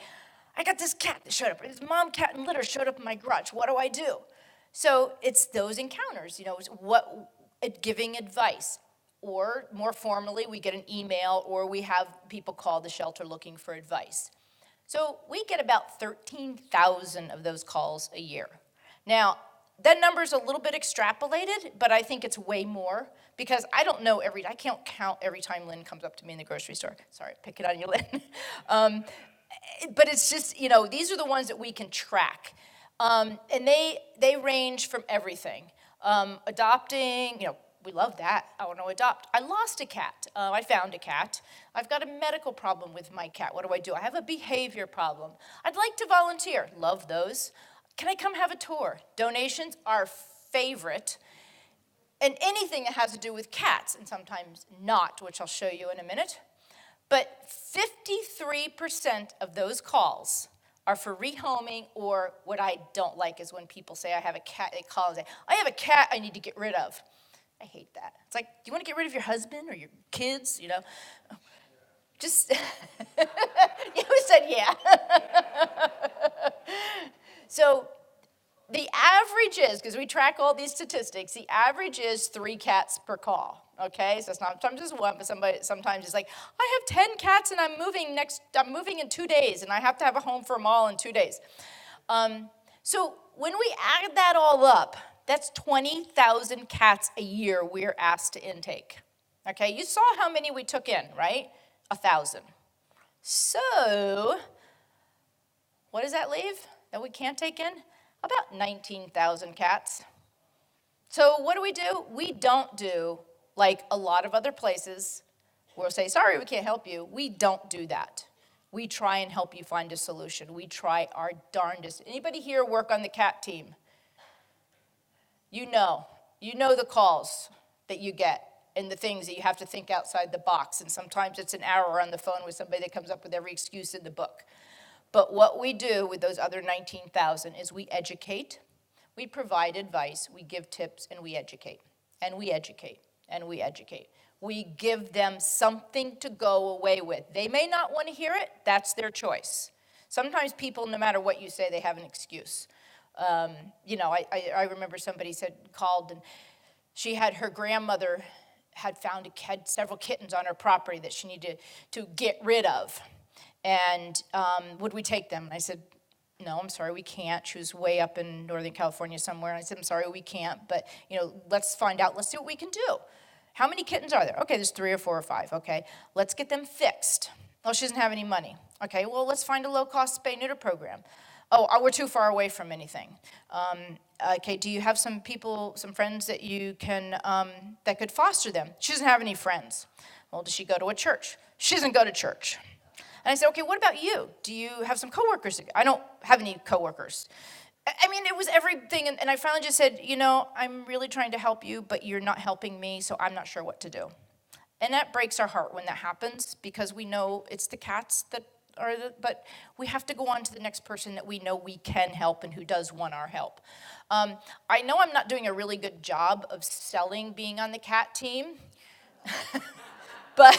I got this cat that showed up. This mom cat and litter showed up in my garage. What do I do?" So it's those encounters, giving advice. or more formally, we get an email, or we have people call the shelter looking for advice. So we get about 13,000 of those calls a year. Now, that number's a little bit extrapolated, but I think it's way more because I don't know I can't count every time Lynn comes up to me in the grocery store. Sorry, pick it on you, Lynn. But it's just, these are the ones that we can track. And they range from everything. Adopting, we love that. I want to adopt. I lost a cat. I found a cat. I've got a medical problem with my cat. What do? I have a behavior problem. I'd like to volunteer. Love those. Can I come have a tour? Donations are favorite. And anything that has to do with cats, and sometimes not, which I'll show you in a minute. But 53% of those calls are for rehoming, or what I don't like is when people say, I have a cat, they call and say, I have a cat I need to get rid of. I hate that. It's like, do you want to get rid of your husband or your kids, Just, you said yeah. So the average is, because we track all these statistics, the average is 3 cats per call, okay? So sometimes it's 1, but sometimes it's like, I have 10 cats and I'm moving in 2 days, and I have to have a home for them all in 2 days. So when we add that all up, that's 20,000 cats a year we're asked to intake, okay? You saw how many we took in, right? 1,000. So what does that leave that we can't take in? About 19,000 cats. So what do? We don't do like a lot of other places. We'll say, sorry, we can't help you. We don't do that. We try and help you find a solution. We try our darndest. Anybody here work on the cat team? You know the calls that you get and the things that you have to think outside the box. And sometimes it's an hour on the phone with somebody that comes up with every excuse in the book. But what we do with those other 19,000 is we educate, we provide advice, we give tips, and we educate, and we educate, and we educate. We give them something to go away with. They may not want to hear it. That's their choice. Sometimes people, no matter what you say, they have an excuse. I remember somebody called, and she had her grandmother had several kittens on her property that she needed to get rid of. And would we take them? And I said, no, I'm sorry, we can't. She was way up in Northern California somewhere. And I said, I'm sorry, we can't. But, let's find out. Let's see what we can do. How many kittens are there? Okay, there's 3 or 4 or 5. Okay, let's get them fixed. Oh, she doesn't have any money. Okay, well, let's find a low-cost spay-neuter program. Oh, we're too far away from anything. Okay, do you have some friends that you can, that could foster them? She doesn't have any friends. Well, does she go to a church? She doesn't go to church. And I said, okay, what about you? Do you have some coworkers? I don't have any coworkers. I mean, it was everything. And I finally just said, I'm really trying to help you, but you're not helping me, so I'm not sure what to do. And that breaks our heart when that happens, because we know it's the cats that but we have to go on to the next person that we know we can help and who does want our help. I know I'm not doing a really good job of selling being on the cat team, but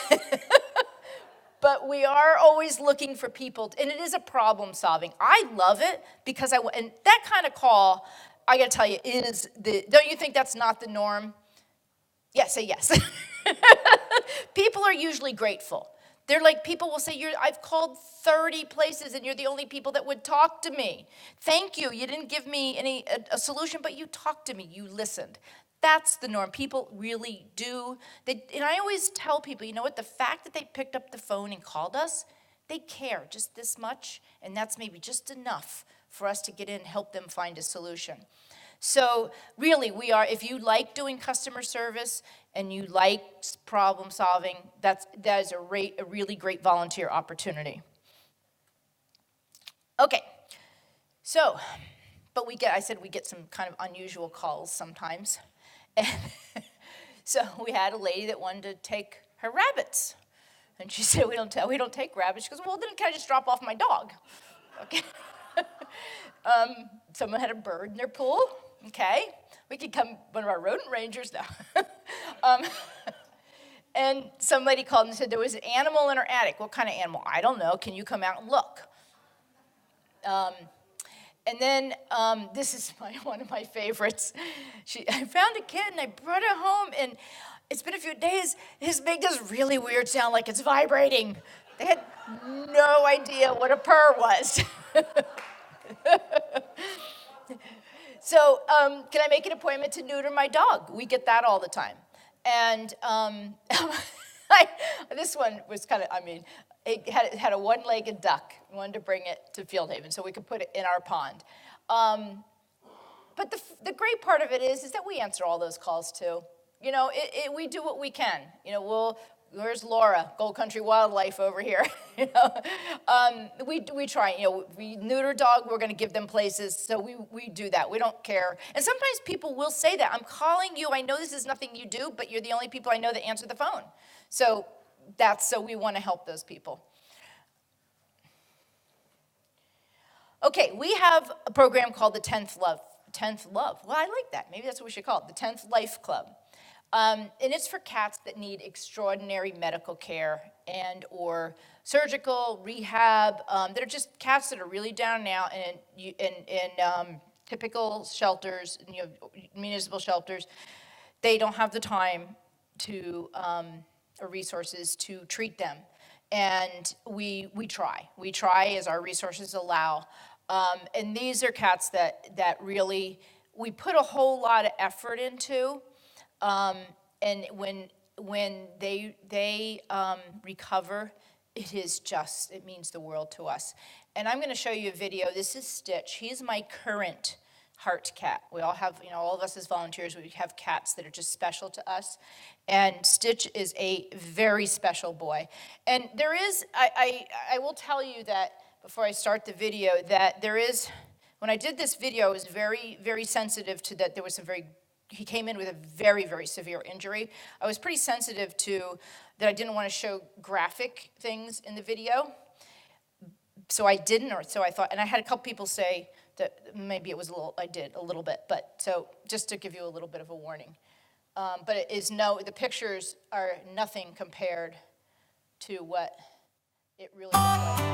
but we are always looking for people, and it is a problem solving. I love it because and that kind of call, I got to tell you, don't you think that's not the norm? Yeah, say yes. People are usually grateful. They're like, people will say, I've called 30 places and you're the only people that would talk to me. Thank you. You didn't give me a solution, but you talked to me. You listened. That's the norm. People really do. And I always tell people, you know what? The fact that they picked up the phone and called us, they care just this much, and that's maybe just enough for us to get in and help them find a solution. So really, if you like doing customer service and you like problem solving, that is a really great volunteer opportunity. Okay, so, but we get some kind of unusual calls sometimes. And so we had a lady that wanted to take her rabbits. And she said, we don't take rabbits. She goes, well, then can I just drop off my dog? Okay. Someone had a bird in their pool. Okay, we could come, one of our rodent rangers now. And some lady called and said there was an animal in her attic. What kind of animal? I don't know. Can you come out and look? And then this is one of my favorites. I found a kitten. I brought her home, and it's been a few days. His make this really weird sound like it's vibrating. They had no idea what a purr was. So can I make an appointment to neuter my dog? We get that all the time. And this one was kind of, it had a one-legged duck. We wanted to bring it to FieldHaven so we could put it in our pond. But the great part of it is that we answer all those calls too. You know, we do what we can. You know, where's Laura, Gold Country Wildlife over here? You know, we try. You know, we neuter dog. We're going to give them places, so we do that. We don't care. And sometimes people will say that I'm calling you. I know this is nothing you do, but you're the only people I know that answer the phone. So we want to help those people. Okay, we have a program called the 10th Love. Well, I like that. Maybe that's what we should call it, the 10th Life Club. And it's for cats that need extraordinary medical care and or surgical rehab. That are just cats that are really down and out in typical shelters, municipal shelters. They don't have the time to or resources to treat them, and we try. We try as our resources allow. And these are cats that really we put a whole lot of effort into. And when they recover, it means the world to us. And I'm going to show you a video. This is Stitch. He's my current heart cat. We all have, all of us as volunteers, we have cats that are just special to us. And Stitch is a very special boy. And there is, I will tell you that before I start the video, that there is, when I did this video, I was very, very sensitive to that. There was he came in with a very, very severe injury. I was pretty sensitive to that. I didn't want to show graphic things in the video. So I didn't, or so I thought, and I had a couple people say that maybe it was I did a little bit, but so just to give you a little bit of a warning. But the pictures are nothing compared to what it really looks like.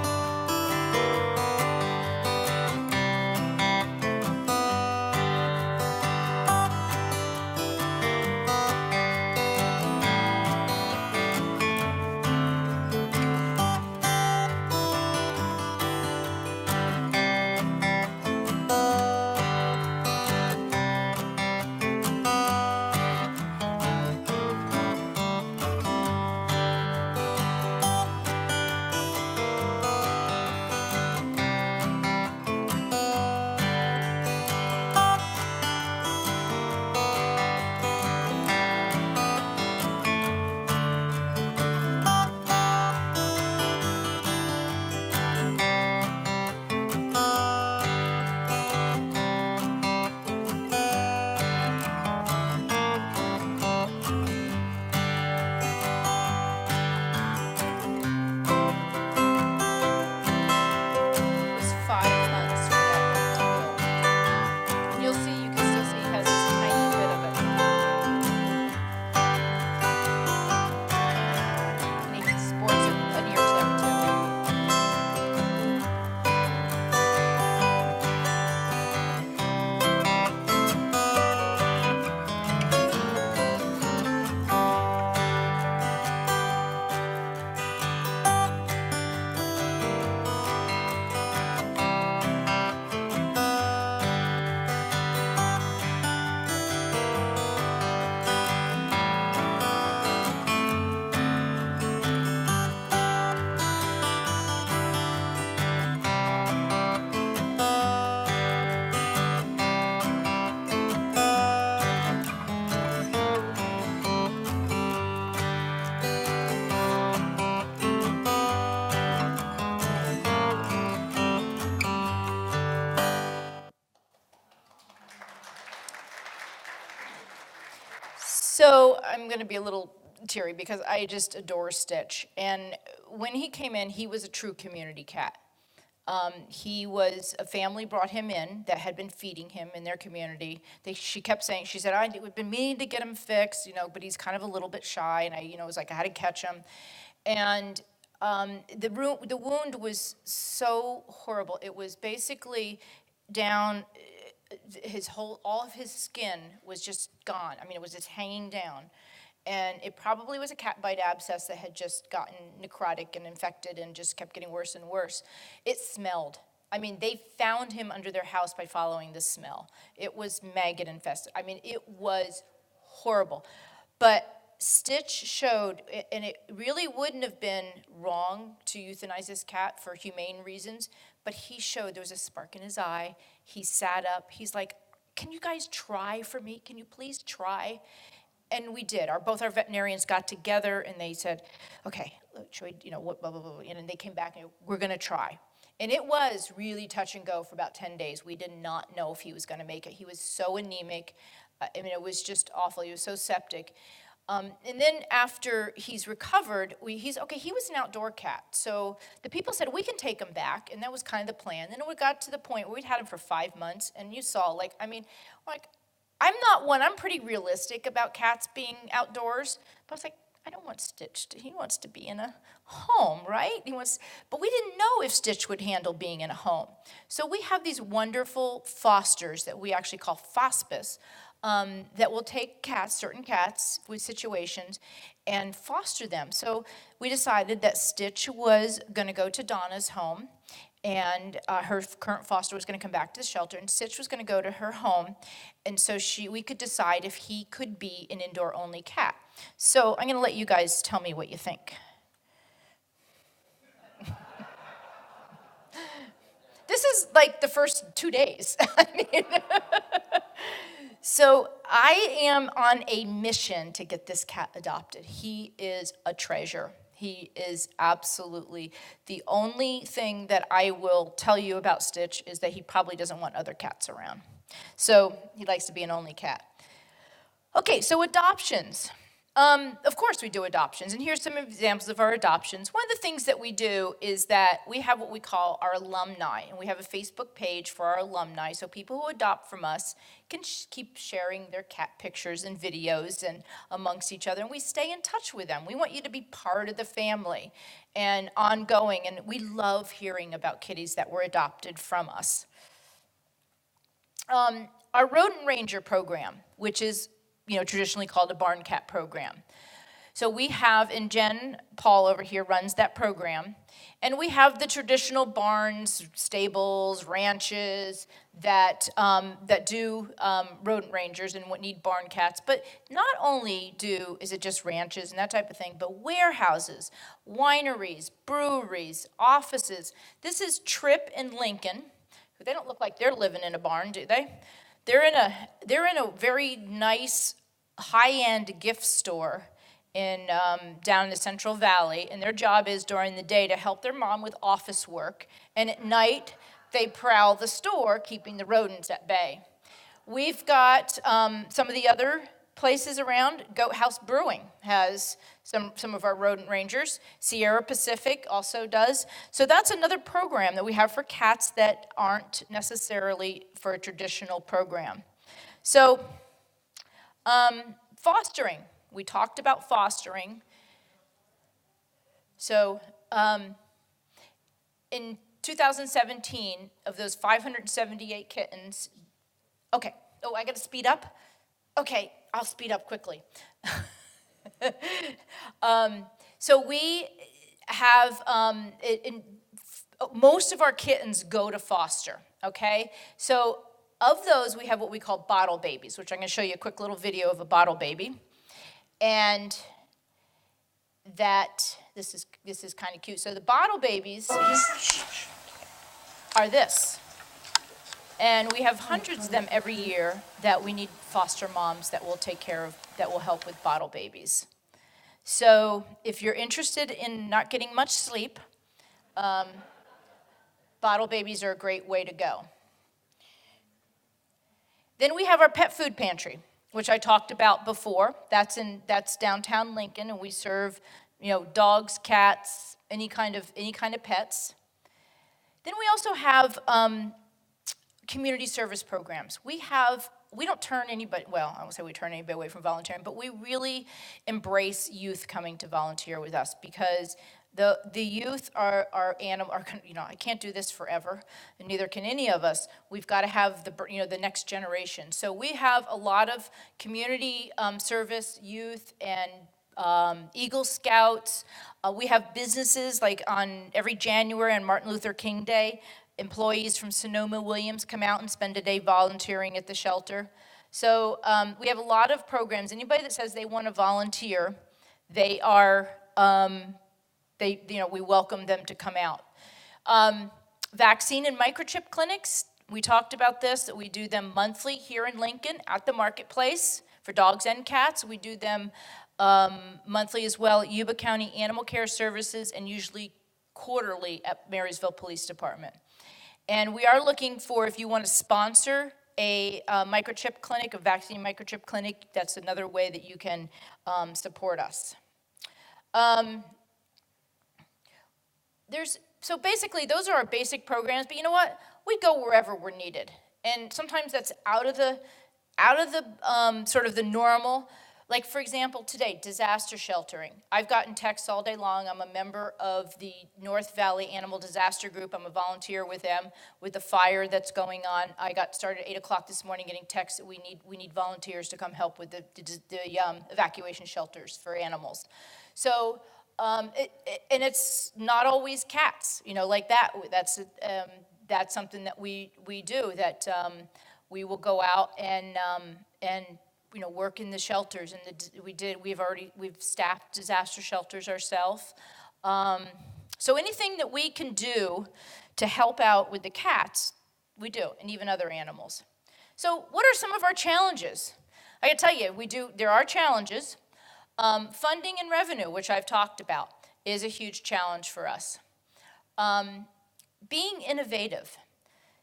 So I'm going to be a little teary because I just adore Stitch. And when he came in, he was a true community cat. A family brought him in that had been feeding him in their community. She kept saying, she said, we've been meaning to get him fixed, but he's kind of a little bit shy. And I was like, I had to catch him. And the wound was so horrible. It was basically down, all of his skin was just gone. I mean, it was just hanging down. and it probably was a cat bite abscess that had just gotten necrotic and infected and just kept getting worse and worse. It smelled. I mean, they found him under their house by following the smell. It was maggot infested. I mean, it was horrible. But Stitch showed, and it really wouldn't have been wrong to euthanize this cat for humane reasons, but he showed there was a spark in his eye. He sat up. He's like, can you guys try for me? Can you please try? And we did. Both our veterinarians got together and they said, okay, should we, you know, what, blah, blah, blah. And they came back and we're going to try. And it was really touch and go for about 10 days. We did not know if he was going to make it. He was so anemic. I mean, it was just awful. He was so septic. And then after he's recovered, he was an outdoor cat. So the people said, we can take him back. And that was kind of the plan. Then it got to the point where we'd had him for 5 months. And you saw, I'm pretty realistic about cats being outdoors. But I was like, I don't want Stitch he wants to be in a home, right? But we didn't know if Stitch would handle being in a home. So we have these wonderful fosters that we actually call fospice, that will take certain cats with situations and foster them. So we decided that Stitch was going to go to Donna's home, and her current foster was going to come back to the shelter, and Stitch was going to go to her home, and so we could decide if he could be an indoor-only cat. So I'm going to let you guys tell me what you think. This is like the first 2 days. I mean, so I am on a mission to get this cat adopted. He is a treasure. He is absolutely, the only thing that I will tell you about Stitch is that he probably doesn't want other cats around. So he likes to be an only cat. Okay, so adoptions. Of course we do adoptions, and here's some examples of our adoptions. One of the things that we do is that we have what we call our alumni, and we have a Facebook page for our alumni, so people who adopt from us can keep sharing their cat pictures and videos and amongst each other, and we stay in touch with them. We want you to be part of the family and ongoing, and we love hearing about kitties that were adopted from us. Our Rodent Ranger program, which is traditionally called a barn cat program. So we have, and Jen Paul over here runs that program, and we have the traditional barns, stables, ranches that do rodent rangers and what need barn cats. But not only is it just ranches and that type of thing, but warehouses, wineries, breweries, offices. This is Tripp and Lincoln. They don't look like they're living in a barn, do they? They're in a very nice high-end gift store down in the Central Valley, and their job is during the day to help their mom with office work, and at night they prowl the store, keeping the rodents at bay. We've got some of the other places around. Goat House Brewing has some of our rodent rangers. Sierra Pacific also does. So that's another program that we have for cats that aren't necessarily for a traditional program. So fostering. We talked about fostering. So in 2017, of those 578 kittens, okay, I got to speed up? Okay, I'll speed up quickly. So we have, most of our kittens go to foster, okay? So of those, we have what we call bottle babies, which I'm going to show you a quick little video of a bottle baby. And this is kind of cute. So the bottle babies are this. And we have hundreds of them every year that we need foster moms that will take care of, that will help with bottle babies. So if you're interested in not getting much sleep, bottle babies are a great way to go. Then we have our pet food pantry, which I talked about before. That's downtown Lincoln, and we serve, dogs, cats, any kind of pets. Then we also have community service programs. We don't turn anybody, well, I won't say we turn anybody away from volunteering, but we really embrace youth coming to volunteer with us because The youth are animal, I can't do this forever, and neither can any of us. We've got to have the next generation. So we have a lot of community service, youth, and Eagle Scouts. We have businesses, like on every January on Martin Luther King Day, employees from Sonoma Williams come out and spend a day volunteering at the shelter. So we have a lot of programs. Anybody that says they want to volunteer, they are, we welcome them to come out. Vaccine and microchip clinics, we talked about this, that we do them monthly here in Lincoln at the marketplace for dogs and cats. We do them monthly as well at Yuba County Animal Care Services, and usually quarterly at Marysville Police Department. And we are looking for, if you want to sponsor a microchip clinic, a vaccine microchip clinic, that's another way that you can support us. So basically, those are our basic programs, but you know what? We go wherever we're needed. And sometimes that's out of the sort of the normal. Like, for example, today, disaster sheltering. I've gotten texts all day long. I'm a member of the North Valley Animal Disaster Group. I'm a volunteer with them with the fire that's going on. I got started at 8 o'clock this morning getting texts that we need volunteers to come help with the evacuation shelters for animals. So, and it's not always cats, like that. That's something that we do, that we will go out and work in the shelters, and we've staffed disaster shelters ourselves. So anything that we can do to help out with the cats, we do, and even other animals. So what are some of our challenges? I can tell you, there are challenges. Funding and revenue, which I've talked about, is a huge challenge for us. Being innovative.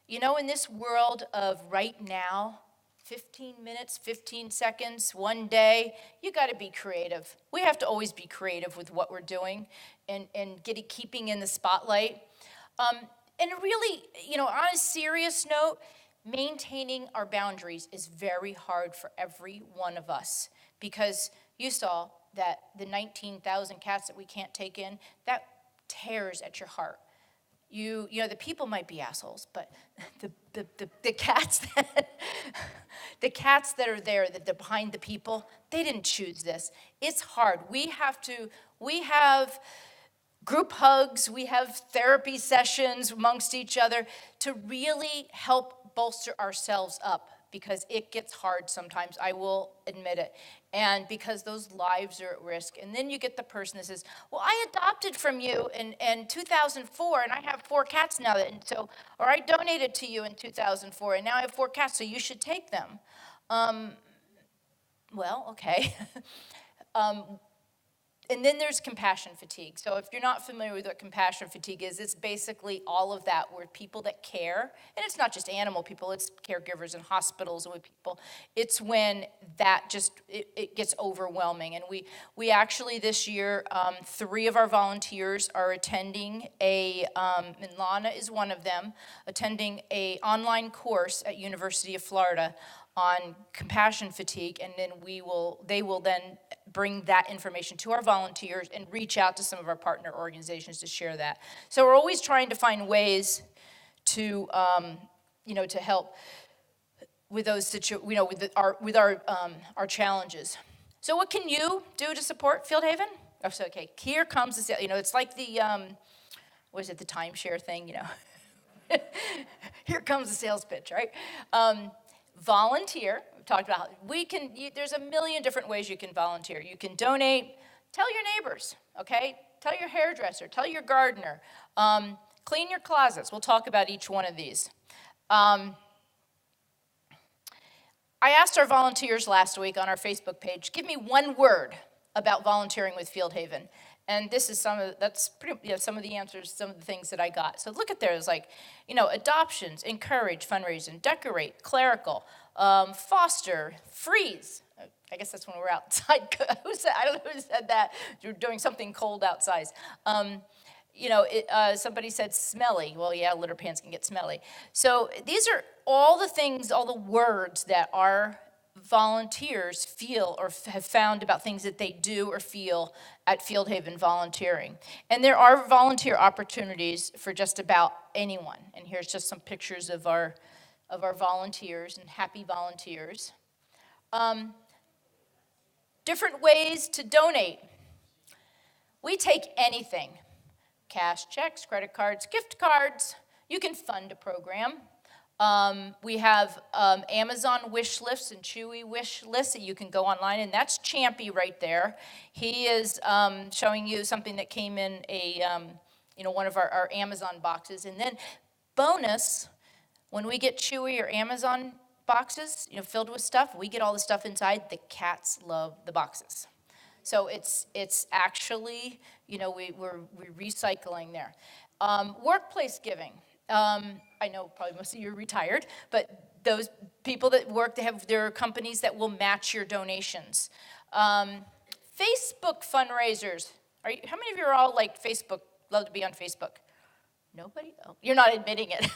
In this world of right now, 15 minutes, 15 seconds, one day, you got to be creative. We have to always be creative with what we're doing and keeping in the spotlight. And really, on a serious note, maintaining our boundaries is very hard for every one of us, because you saw that the 19,000 cats that we can't take in, that tears at your heart. The people might be assholes, but the cats the cats that are there, that they're behind the people, they didn't choose this. It's hard. We have group hugs, we have therapy sessions amongst each other to really help bolster ourselves up, because it gets hard sometimes, I will admit it, and because those lives are at risk. And then you get the person that says, well, I adopted from you in 2004, and I have 4 cats now, or I donated to you in 2004, and now I have 4 cats, so you should take them. Well, okay. And then there's compassion fatigue. So if you're not familiar with what compassion fatigue is, it's basically all of that, where people that care, and it's not just animal people, it's caregivers in hospitals and with people. It's when that it gets overwhelming. And we actually this year, 3 of our volunteers are attending and Lana is one of them, attending a online course at University of Florida on compassion fatigue, and then they will then bring that information to our volunteers and reach out to some of our partner organizations to share that. So we're always trying to find ways to, to help with those with our challenges. So what can you do to support FieldHaven? Oh, so okay, here comes the, it's like the, the timeshare thing, Here comes the sales pitch, right? Volunteer. We've talked about there's a million different ways you can volunteer. You can donate. Tell your neighbors, okay? Tell your hairdresser. Tell your gardener. Clean your closets. We'll talk about each one of these. I asked our volunteers last week on our Facebook page, give me one word about volunteering with FieldHaven. And this is some of the answers, some of the things that I got. So look at there, it's like, adoptions, encourage, fundraising, decorate, clerical, foster, freeze. I guess that's when we're outside. I don't know who said that. You're doing something cold outside. Somebody said smelly. Well, yeah, litter pans can get smelly. So these are all the things, all the words that our volunteers feel or have found about things that they do or feel at FieldHaven volunteering. And there are volunteer opportunities for just about anyone. And here's just some pictures of our volunteers and happy volunteers. Different ways to donate. We take anything. Cash, checks, credit cards, gift cards. You can fund a program. We have Amazon wish lists and Chewy wish lists that you can go online, and that's Champy right there. He is showing you something that came in one of our Amazon boxes. And then bonus, when we get Chewy or Amazon boxes, filled with stuff, we get all the stuff inside. The cats love the boxes. So it's actually, we're recycling there. Workplace giving. I know probably most of you are retired, but those people that work, there are companies that will match your donations. Facebook fundraisers. How many of you are all like Facebook, love to be on Facebook? Nobody? Oh, you're not admitting it.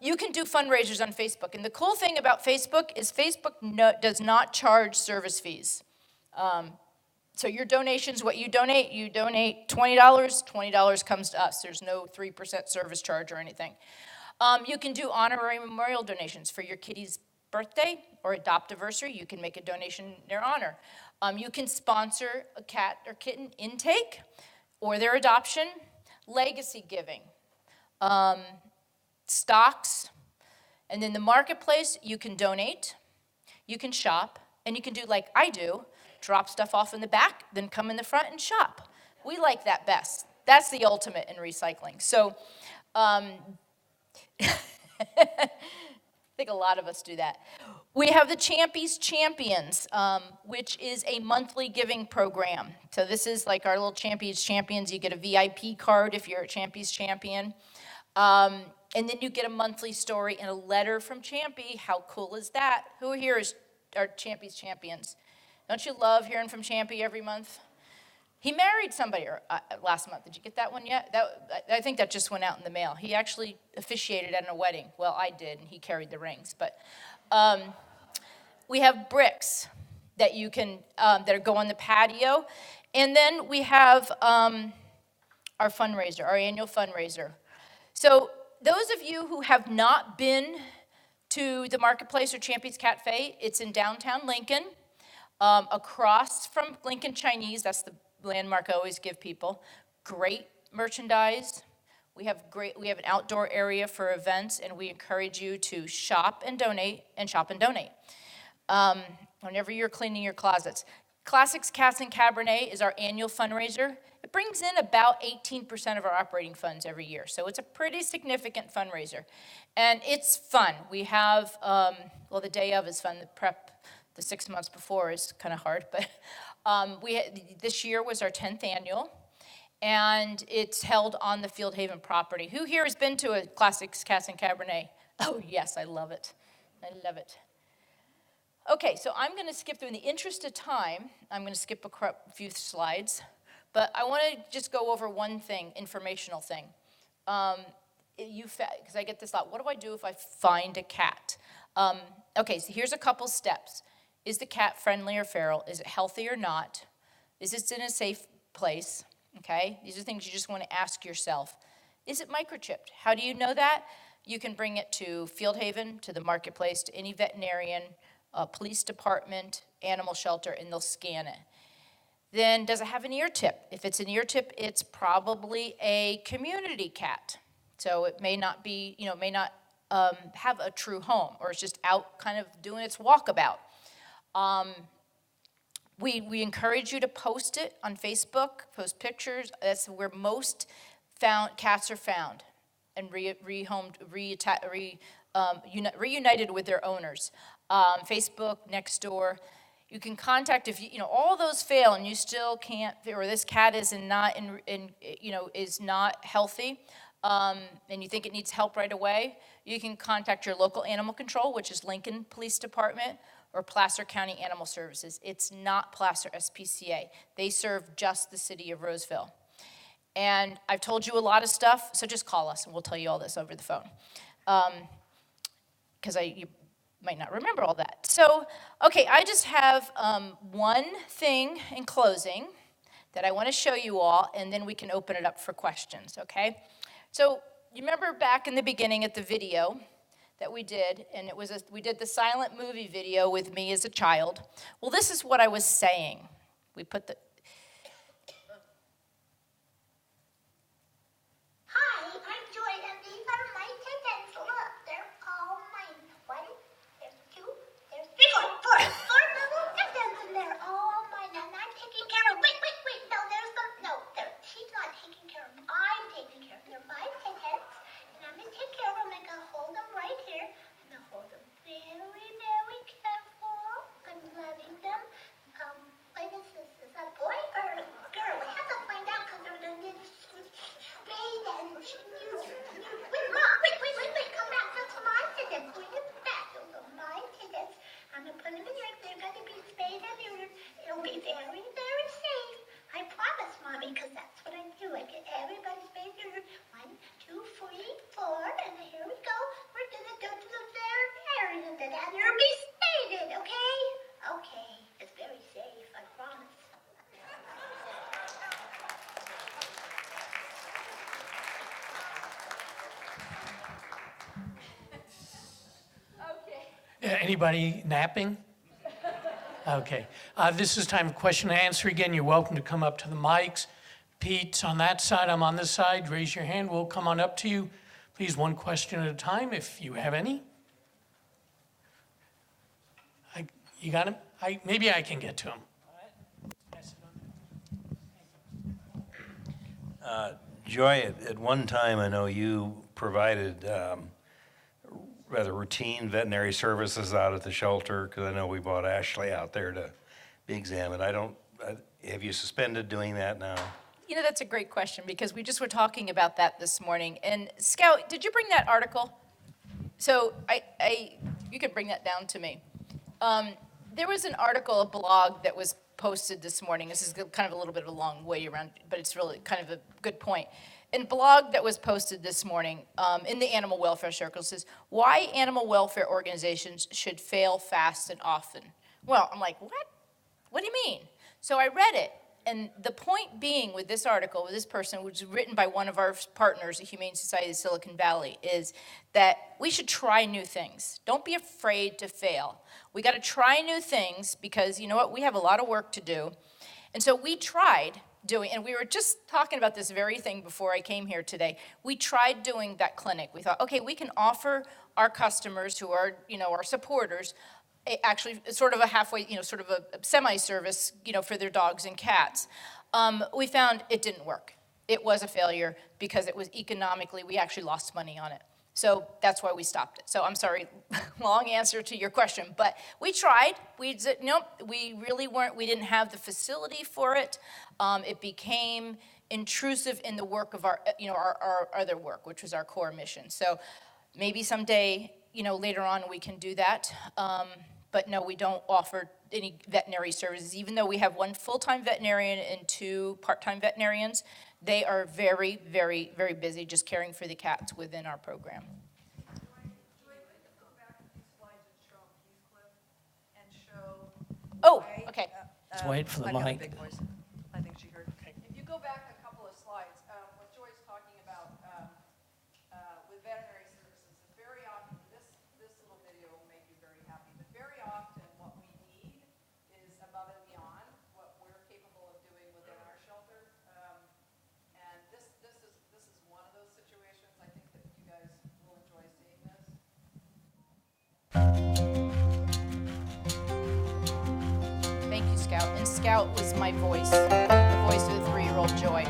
You can do fundraisers on Facebook. And the cool thing about Facebook is Facebook does not charge service fees. So your donations, what you donate $20, $20 comes to us. There's no 3% service charge or anything. You can do honorary memorial donations for your kitty's birthday or adoptiversary. You can make a donation in their honor. You can sponsor a cat or kitten intake or their adoption. Legacy giving. Stocks. And then the marketplace, you can donate, you can shop, and you can do like I do, drop stuff off in the back, then come in the front and shop. We like that best. That's the ultimate in recycling. So I think a lot of us do that. We have the Champy's Champions, which is a monthly giving program. So this is like our little Champy's Champions. You get a VIP card if you're a Champy's Champion. And then you get a monthly story and a letter from Champy. How cool is that? Who here are Champy's Champions? Don't you love hearing from Champy every month? He married somebody last month. Did you get that one yet? I think that just went out in the mail. He actually officiated at a wedding. Well, I did, and he carried the rings. But we have bricks that you can that go on the patio, and then we have our fundraiser, our annual fundraiser. So those of you who have not been to the Marketplace or Champy's Cafe, it's in downtown Lincoln, across from Lincoln Chinese. That's the landmark I always give people. Great merchandise. We have an outdoor area for events, and we encourage you to shop and donate, whenever you're cleaning your closets. Classics, Cats, and Cabernet is our annual fundraiser. It brings in about 18% of our operating funds every year, so it's a pretty significant fundraiser. And it's fun. We have, the day of is fun. The prep, the 6 months before is kind of hard, but this year was our 10th annual, and it's held on the FieldHaven property. Who here has been to a Classics, Cats, and Cabernet? Oh, yes, I love it. I love it. Okay, so I'm going to skip through. In the interest of time, I'm going to skip a few slides. But I want to just go over one thing, informational thing. Because I get this thought, what do I do if I find a cat? Okay, so here's a couple steps. Is the cat friendly or feral? Is it healthy or not? Is it in a safe place? Okay, these are things you just want to ask yourself. Is it microchipped? How do you know that? You can bring it to FieldHaven, to the Marketplace, to any veterinarian, police department, animal shelter, and they'll scan it. Then does it have an ear tip? If it's an ear tip, it's probably a community cat. So it may not be, have a true home, or it's just out kind of doing its walkabout. We encourage you to post it on Facebook, post pictures. That's where most cats are found and reunited with their owners. Facebook, Nextdoor. You can contact if all those fail and you still can't, or this cat is is not healthy, and you think it needs help right away. You can contact your local animal control, which is Lincoln Police Department, or Placer County Animal Services. It's not Placer SPCA. They serve just the city of Roseville. And I've told you a lot of stuff, so just call us and we'll tell you all this over the phone. Because might not remember all that. So, okay, I just have one thing in closing that I want to show you all, and then we can open it up for questions, okay? So, you remember back in the beginning at the video that we did, and we did the silent movie video with me as a child. Well, this is what I was saying. We put the... Hi, I'm Joy, and these are my chickens. Look, they're all mine. One, there's two, there's three, four little chickens, and they're all mine, and I'm taking care of. Wait, no, she's not taking care of them. I'm taking care of them. They're my chickens, and I'm gonna take care of them. I'm gonna hold them right here. I'm gonna hold them very, very careful. I'm loving them. What is this? Is that a boy or a girl? We have to find out because they're gonna spayed and wait, Mom, wait, come back. That's my chickens. Bring it back. Those are my chickens. I'm gonna put them in here. They're gonna be spayed and neutered. It'll be very, very safe. I promise, Mommy, because that's what I do. I get everybody spayed and neutered. 1, 2, 3, 4, and here we go. We're gonna go to the veterinarian, and then they'll be spayed, okay? Okay, it's very safe. I promise. Anybody napping? Okay. This is time for question and answer. Again, you're welcome to come up to the mics. Pete's on that side, I'm on this side. Raise your hand, we'll come on up to you. Please, one question at a time if you have any. You got him? Maybe I can get to him. Joy, at one time, I know you provided rather routine veterinary services out at the shelter, because I know we brought Ashley out there to be examined. Have you suspended doing that now? You know, that's a great question, because we just were talking about that this morning. And Scout, did you bring that article? So you could bring that down to me. There was an article, a blog that was posted this morning. This is kind of a little bit of a long way around, but it's really kind of a good point. A blog that was posted this morning in the animal welfare circle says, why animal welfare organizations should fail fast and often. Well, I'm like, what? What do you mean? So I read it, and the point being with this article, with this person, which is written by one of our partners, the Humane Society of Silicon Valley, is that we should try new things. Don't be afraid to fail. We got to try new things because, you know what, we have a lot of work to do. And so we tried doing, and we were just talking about this very thing before I came here today. We tried doing that clinic. We thought, okay, we can offer our customers who are, our supporters, actually sort of a halfway, sort of a semi-service, for their dogs and cats. We found it didn't work. It was a failure because it was economically, we actually lost money on it. So that's why we stopped it. So I'm sorry, long answer to your question, but we tried. We said, nope, we really weren't, we didn't have the facility for it. It became intrusive in the work of our other work, which was our core mission. So maybe someday, later on we can do that. But no, we don't offer any veterinary services. Even though we have one full-time veterinarian and 2 part-time veterinarians, they are very, very, very busy just caring for the cats within our program. Oh, okay. Let's wait for the mic. I think she heard. If you go back a couple of slides, what Joy's talking about with veterinary services is very often, this little video will make you very happy, but very often what we need is above and beyond what we're capable of doing within our shelter. And this is one of those situations. I think that you guys will enjoy seeing this. Thank you, Scout. And Scout was my voice, the voice of the 3-year-old Joy.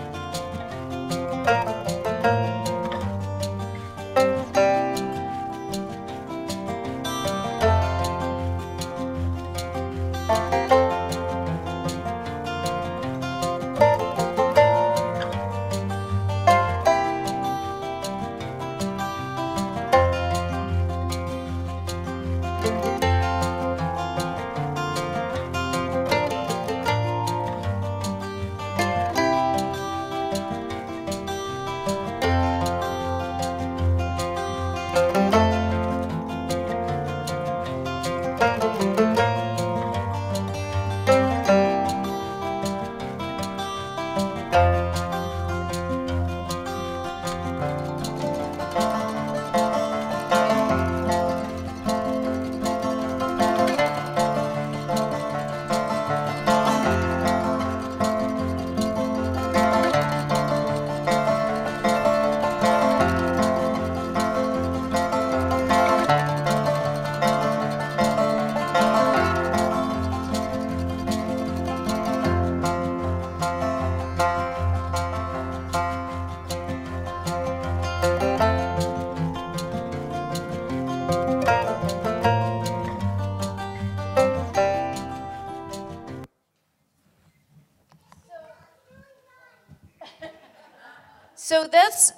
So this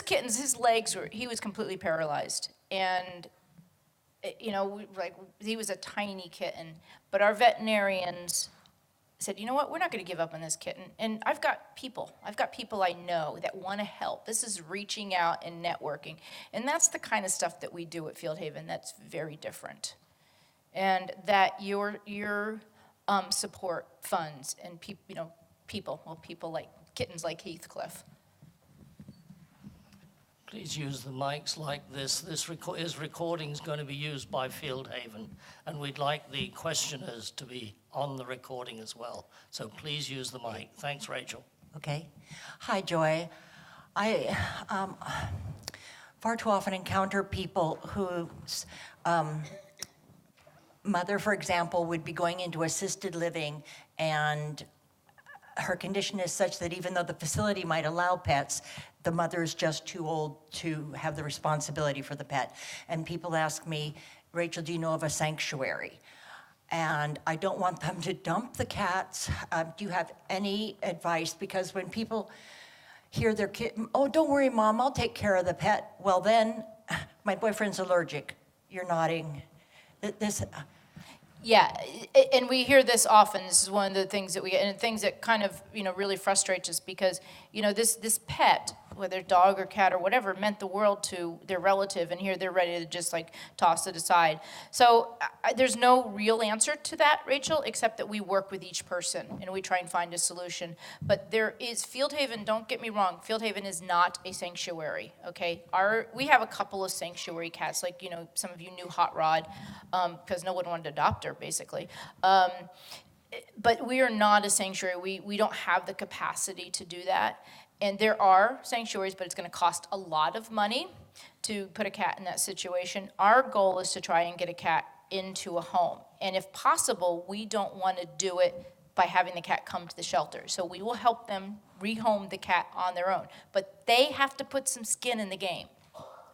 kitten's, his legs were, he was completely paralyzed. And, like, he was a tiny kitten. But our veterinarians said, you know what, we're not going to give up on this kitten. And I've got people I know that want to help. This is reaching out and networking. And that's the kind of stuff that we do at FieldHaven that's very different. And that your support funds and people like kittens like Heathcliff. Please use the mics like this. His recording is going to be used by FieldHaven, and we'd like the questioners to be on the recording as well. So please use the mic. Thanks, Rachel. Okay. Hi, Joy. I far too often encounter people whose mother, for example, would be going into assisted living, and her condition is such that even though the facility might allow pets, the mother is just too old to have the responsibility for the pet. And people ask me, Rachel, do you know of a sanctuary? And I don't want them to dump the cats. Do you have any advice? Because when people hear their kid, oh, don't worry, Mom, I'll take care of the pet. Well, then, my boyfriend's allergic. You're nodding. This. Yeah, and we hear this often. This is one of the things that we get, and things that kind of, really frustrates us because, this pet, whether dog or cat or whatever, meant the world to their relative, and here they're ready to just like toss it aside. So there's no real answer to that, Rachel, except that we work with each person and we try and find a solution. But there is FieldHaven. Don't get me wrong. FieldHaven is not a sanctuary. Okay, we have a couple of sanctuary cats, like some of you knew Hot Rod, because no one wanted to adopt her, basically. But we are not a sanctuary. We don't have the capacity to do that. And there are sanctuaries, but it's going to cost a lot of money to put a cat in that situation. Our goal is to try and get a cat into a home. And if possible, we don't want to do it by having the cat come to the shelter. So we will help them rehome the cat on their own. But they have to put some skin in the game.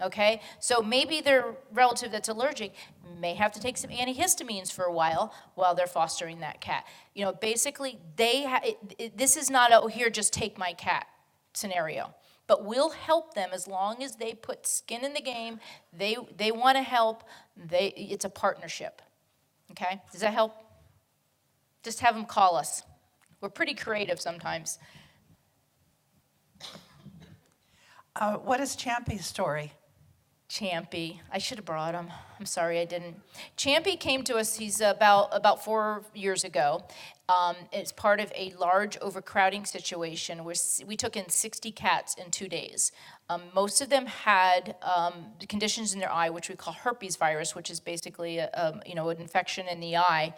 Okay, so maybe their relative that's allergic may have to take some antihistamines for a while they're fostering that cat. Basically, this is not a here, just take my cat scenario. But we'll help them as long as they put skin in the game. They want to help. It's a partnership. Okay, does that help? Just have them call us. We're pretty creative sometimes. What is Champy's story? Champy. I should have brought him. I'm sorry I didn't. Champy came to us, he's about 4 years ago. It's part of a large overcrowding situation where we took in 60 cats in 2 days. Most of them had conditions in their eye, which we call herpes virus, which is basically an infection in the eye.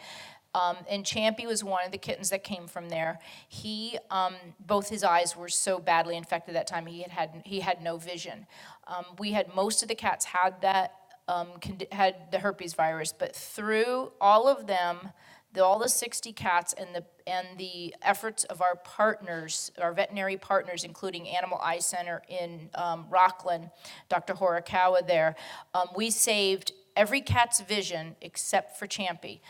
And Champy was one of the kittens that came from there. Both his eyes were so badly infected that time he had no vision. We had most of the cats had that had the herpes virus, but through all of them, all the 60 cats and the efforts of our partners, our veterinary partners, including Animal Eye Center in Rockland, Dr. Horikawa there, we saved every cat's vision except for Champy.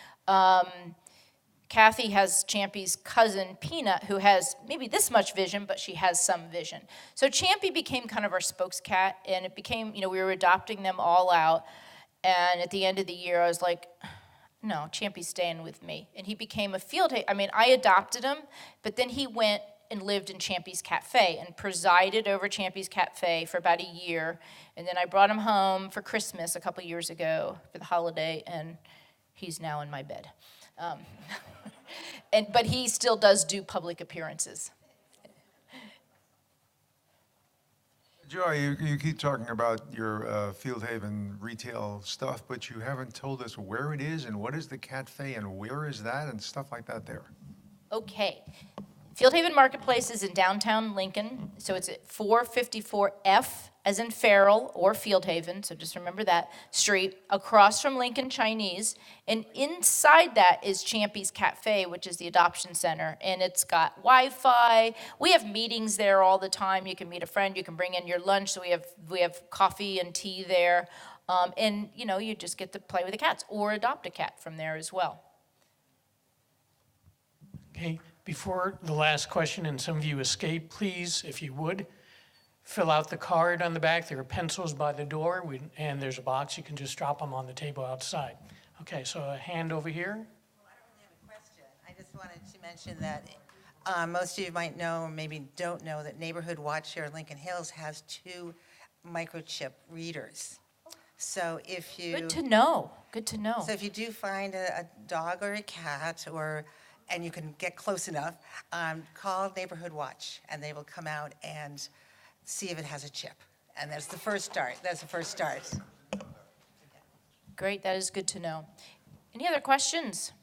Kathy has Champy's cousin, Peanut, who has maybe this much vision, but she has some vision. So Champy became kind of our spokescat, and it became, we were adopting them all out. And at the end of the year, I was like, no, Champy's staying with me. And he became a I adopted him, but then he went and lived in Champy's Cafe and presided over Champy's Cafe for about a year. And then I brought him home for Christmas a couple years ago for the holiday, and he's now in my bed. But he still does do public appearances. Joy, you keep talking about your FieldHaven retail stuff, but you haven't told us where it is and what is the cafe and where is that and stuff like that there. Okay. FieldHaven Marketplace is in downtown Lincoln, so it's at 454F, as in Farrell or FieldHaven, so just remember that street, across from Lincoln Chinese. And inside that is Champy's Cafe, which is the adoption center, and it's got Wi-Fi. We have meetings there all the time. You can meet a friend, you can bring in your lunch, so we have coffee and tea there. And you just get to play with the cats or adopt a cat from there as well. Okay, before the last question, and some of you escaped, please, if you would, fill out the card on the back. There are pencils by the door, and there's a box. You can just drop them on the table outside. Okay, so a hand over here. Well, I don't really have a question. I just wanted to mention that most of you might know, or maybe don't know, that Neighborhood Watch here in Lincoln Hills has 2 microchip readers. So if you... Good to know. Good to know. So if you do find a dog or a cat, and you can get close enough, call Neighborhood Watch, and they will come out and see if it has a chip. And that's the first start. That's the first start. Great, that is good to know. Any other questions?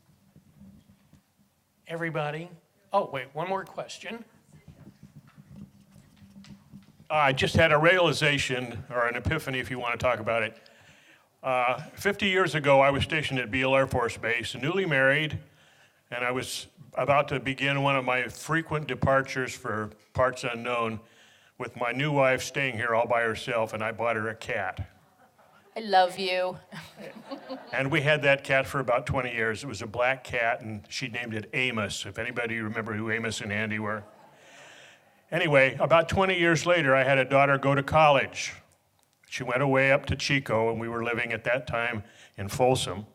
Everybody? Oh, wait, one more question. I just had a realization, or an epiphany if you want to talk about it. 50 years ago, I was stationed at Beale Air Force Base, newly married, and I was about to begin one of my frequent departures for parts unknown with my new wife staying here all by herself, and I bought her a cat. I love you. And we had that cat for about 20 years. It was a black cat, and she named it Amos, if anybody remember who Amos and Andy were. Anyway, about 20 years later, I had a daughter go to college. She went away up to Chico, and we were living at that time in Folsom.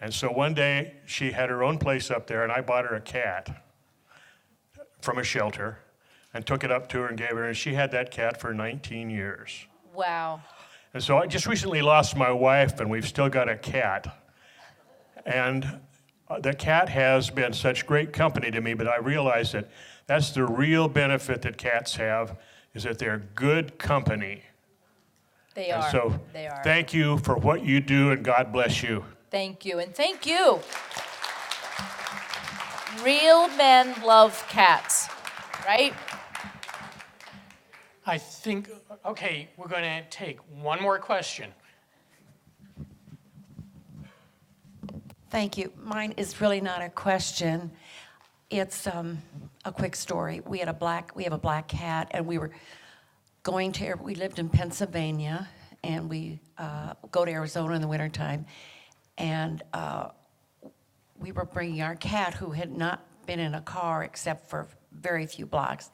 And so one day, she had her own place up there, and I bought her a cat from a shelter and took it up to her and gave her, and she had that cat for 19 years. Wow. And so I just recently lost my wife, and we've still got a cat. And the cat has been such great company to me, but I realize that that's the real benefit that cats have, is that they're good company. They And are. so They are. thank you for what you do, and God bless you. Thank you, and thank you. Real men love cats, right? I think, okay, we're going to take one more question. Thank you. Mine is really not a question. It's a quick story. We have a black cat, and we lived in Pennsylvania, and we go to Arizona in the wintertime, and we were bringing our cat, who had not been in a car except for very few blocks,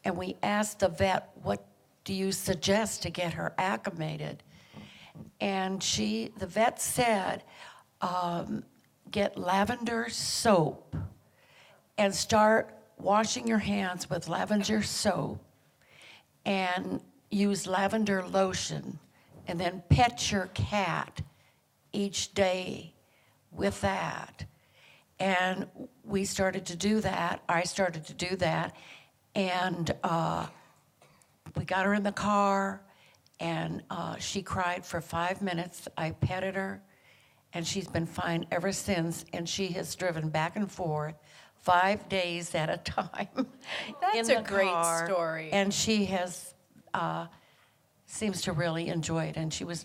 and we asked the vet, what do you suggest to get her acclimated? And the vet said, get lavender soap and start washing your hands with lavender soap and use lavender lotion, and then pet your cat each day with that. And we started to do that. I started to do that. And we got her in the car, and she cried for 5 minutes. I petted her, and she's been fine ever since. And she has driven back and forth 5 days at a time. That's in a the great car. story. And she has seems to really enjoy it. And she was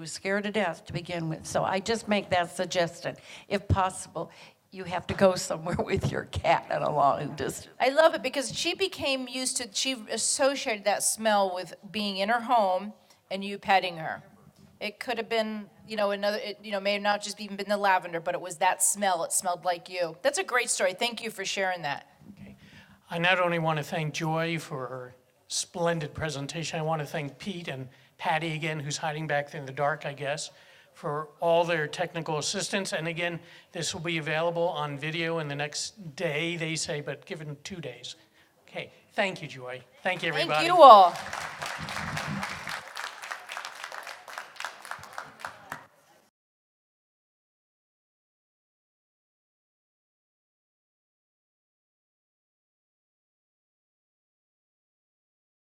scared to death to begin with. So I just make that suggestion. If possible, you have to go somewhere with your cat at a long distance. I love it because she became used to, she associated that smell with being in her home and you petting her. It could have been, may have not just even been the lavender, but it was that smell. It smelled like you. That's a great story. Thank you for sharing that. Okay. I not only want to thank Joy for her splendid presentation, I want to thank Pete and Patty again, who's hiding back there in the dark, I guess, for all their technical assistance. And again, this will be available on video in the next day, they say, but given 2 days. Okay, thank you, Joy. Thank you, everybody. Thank you all.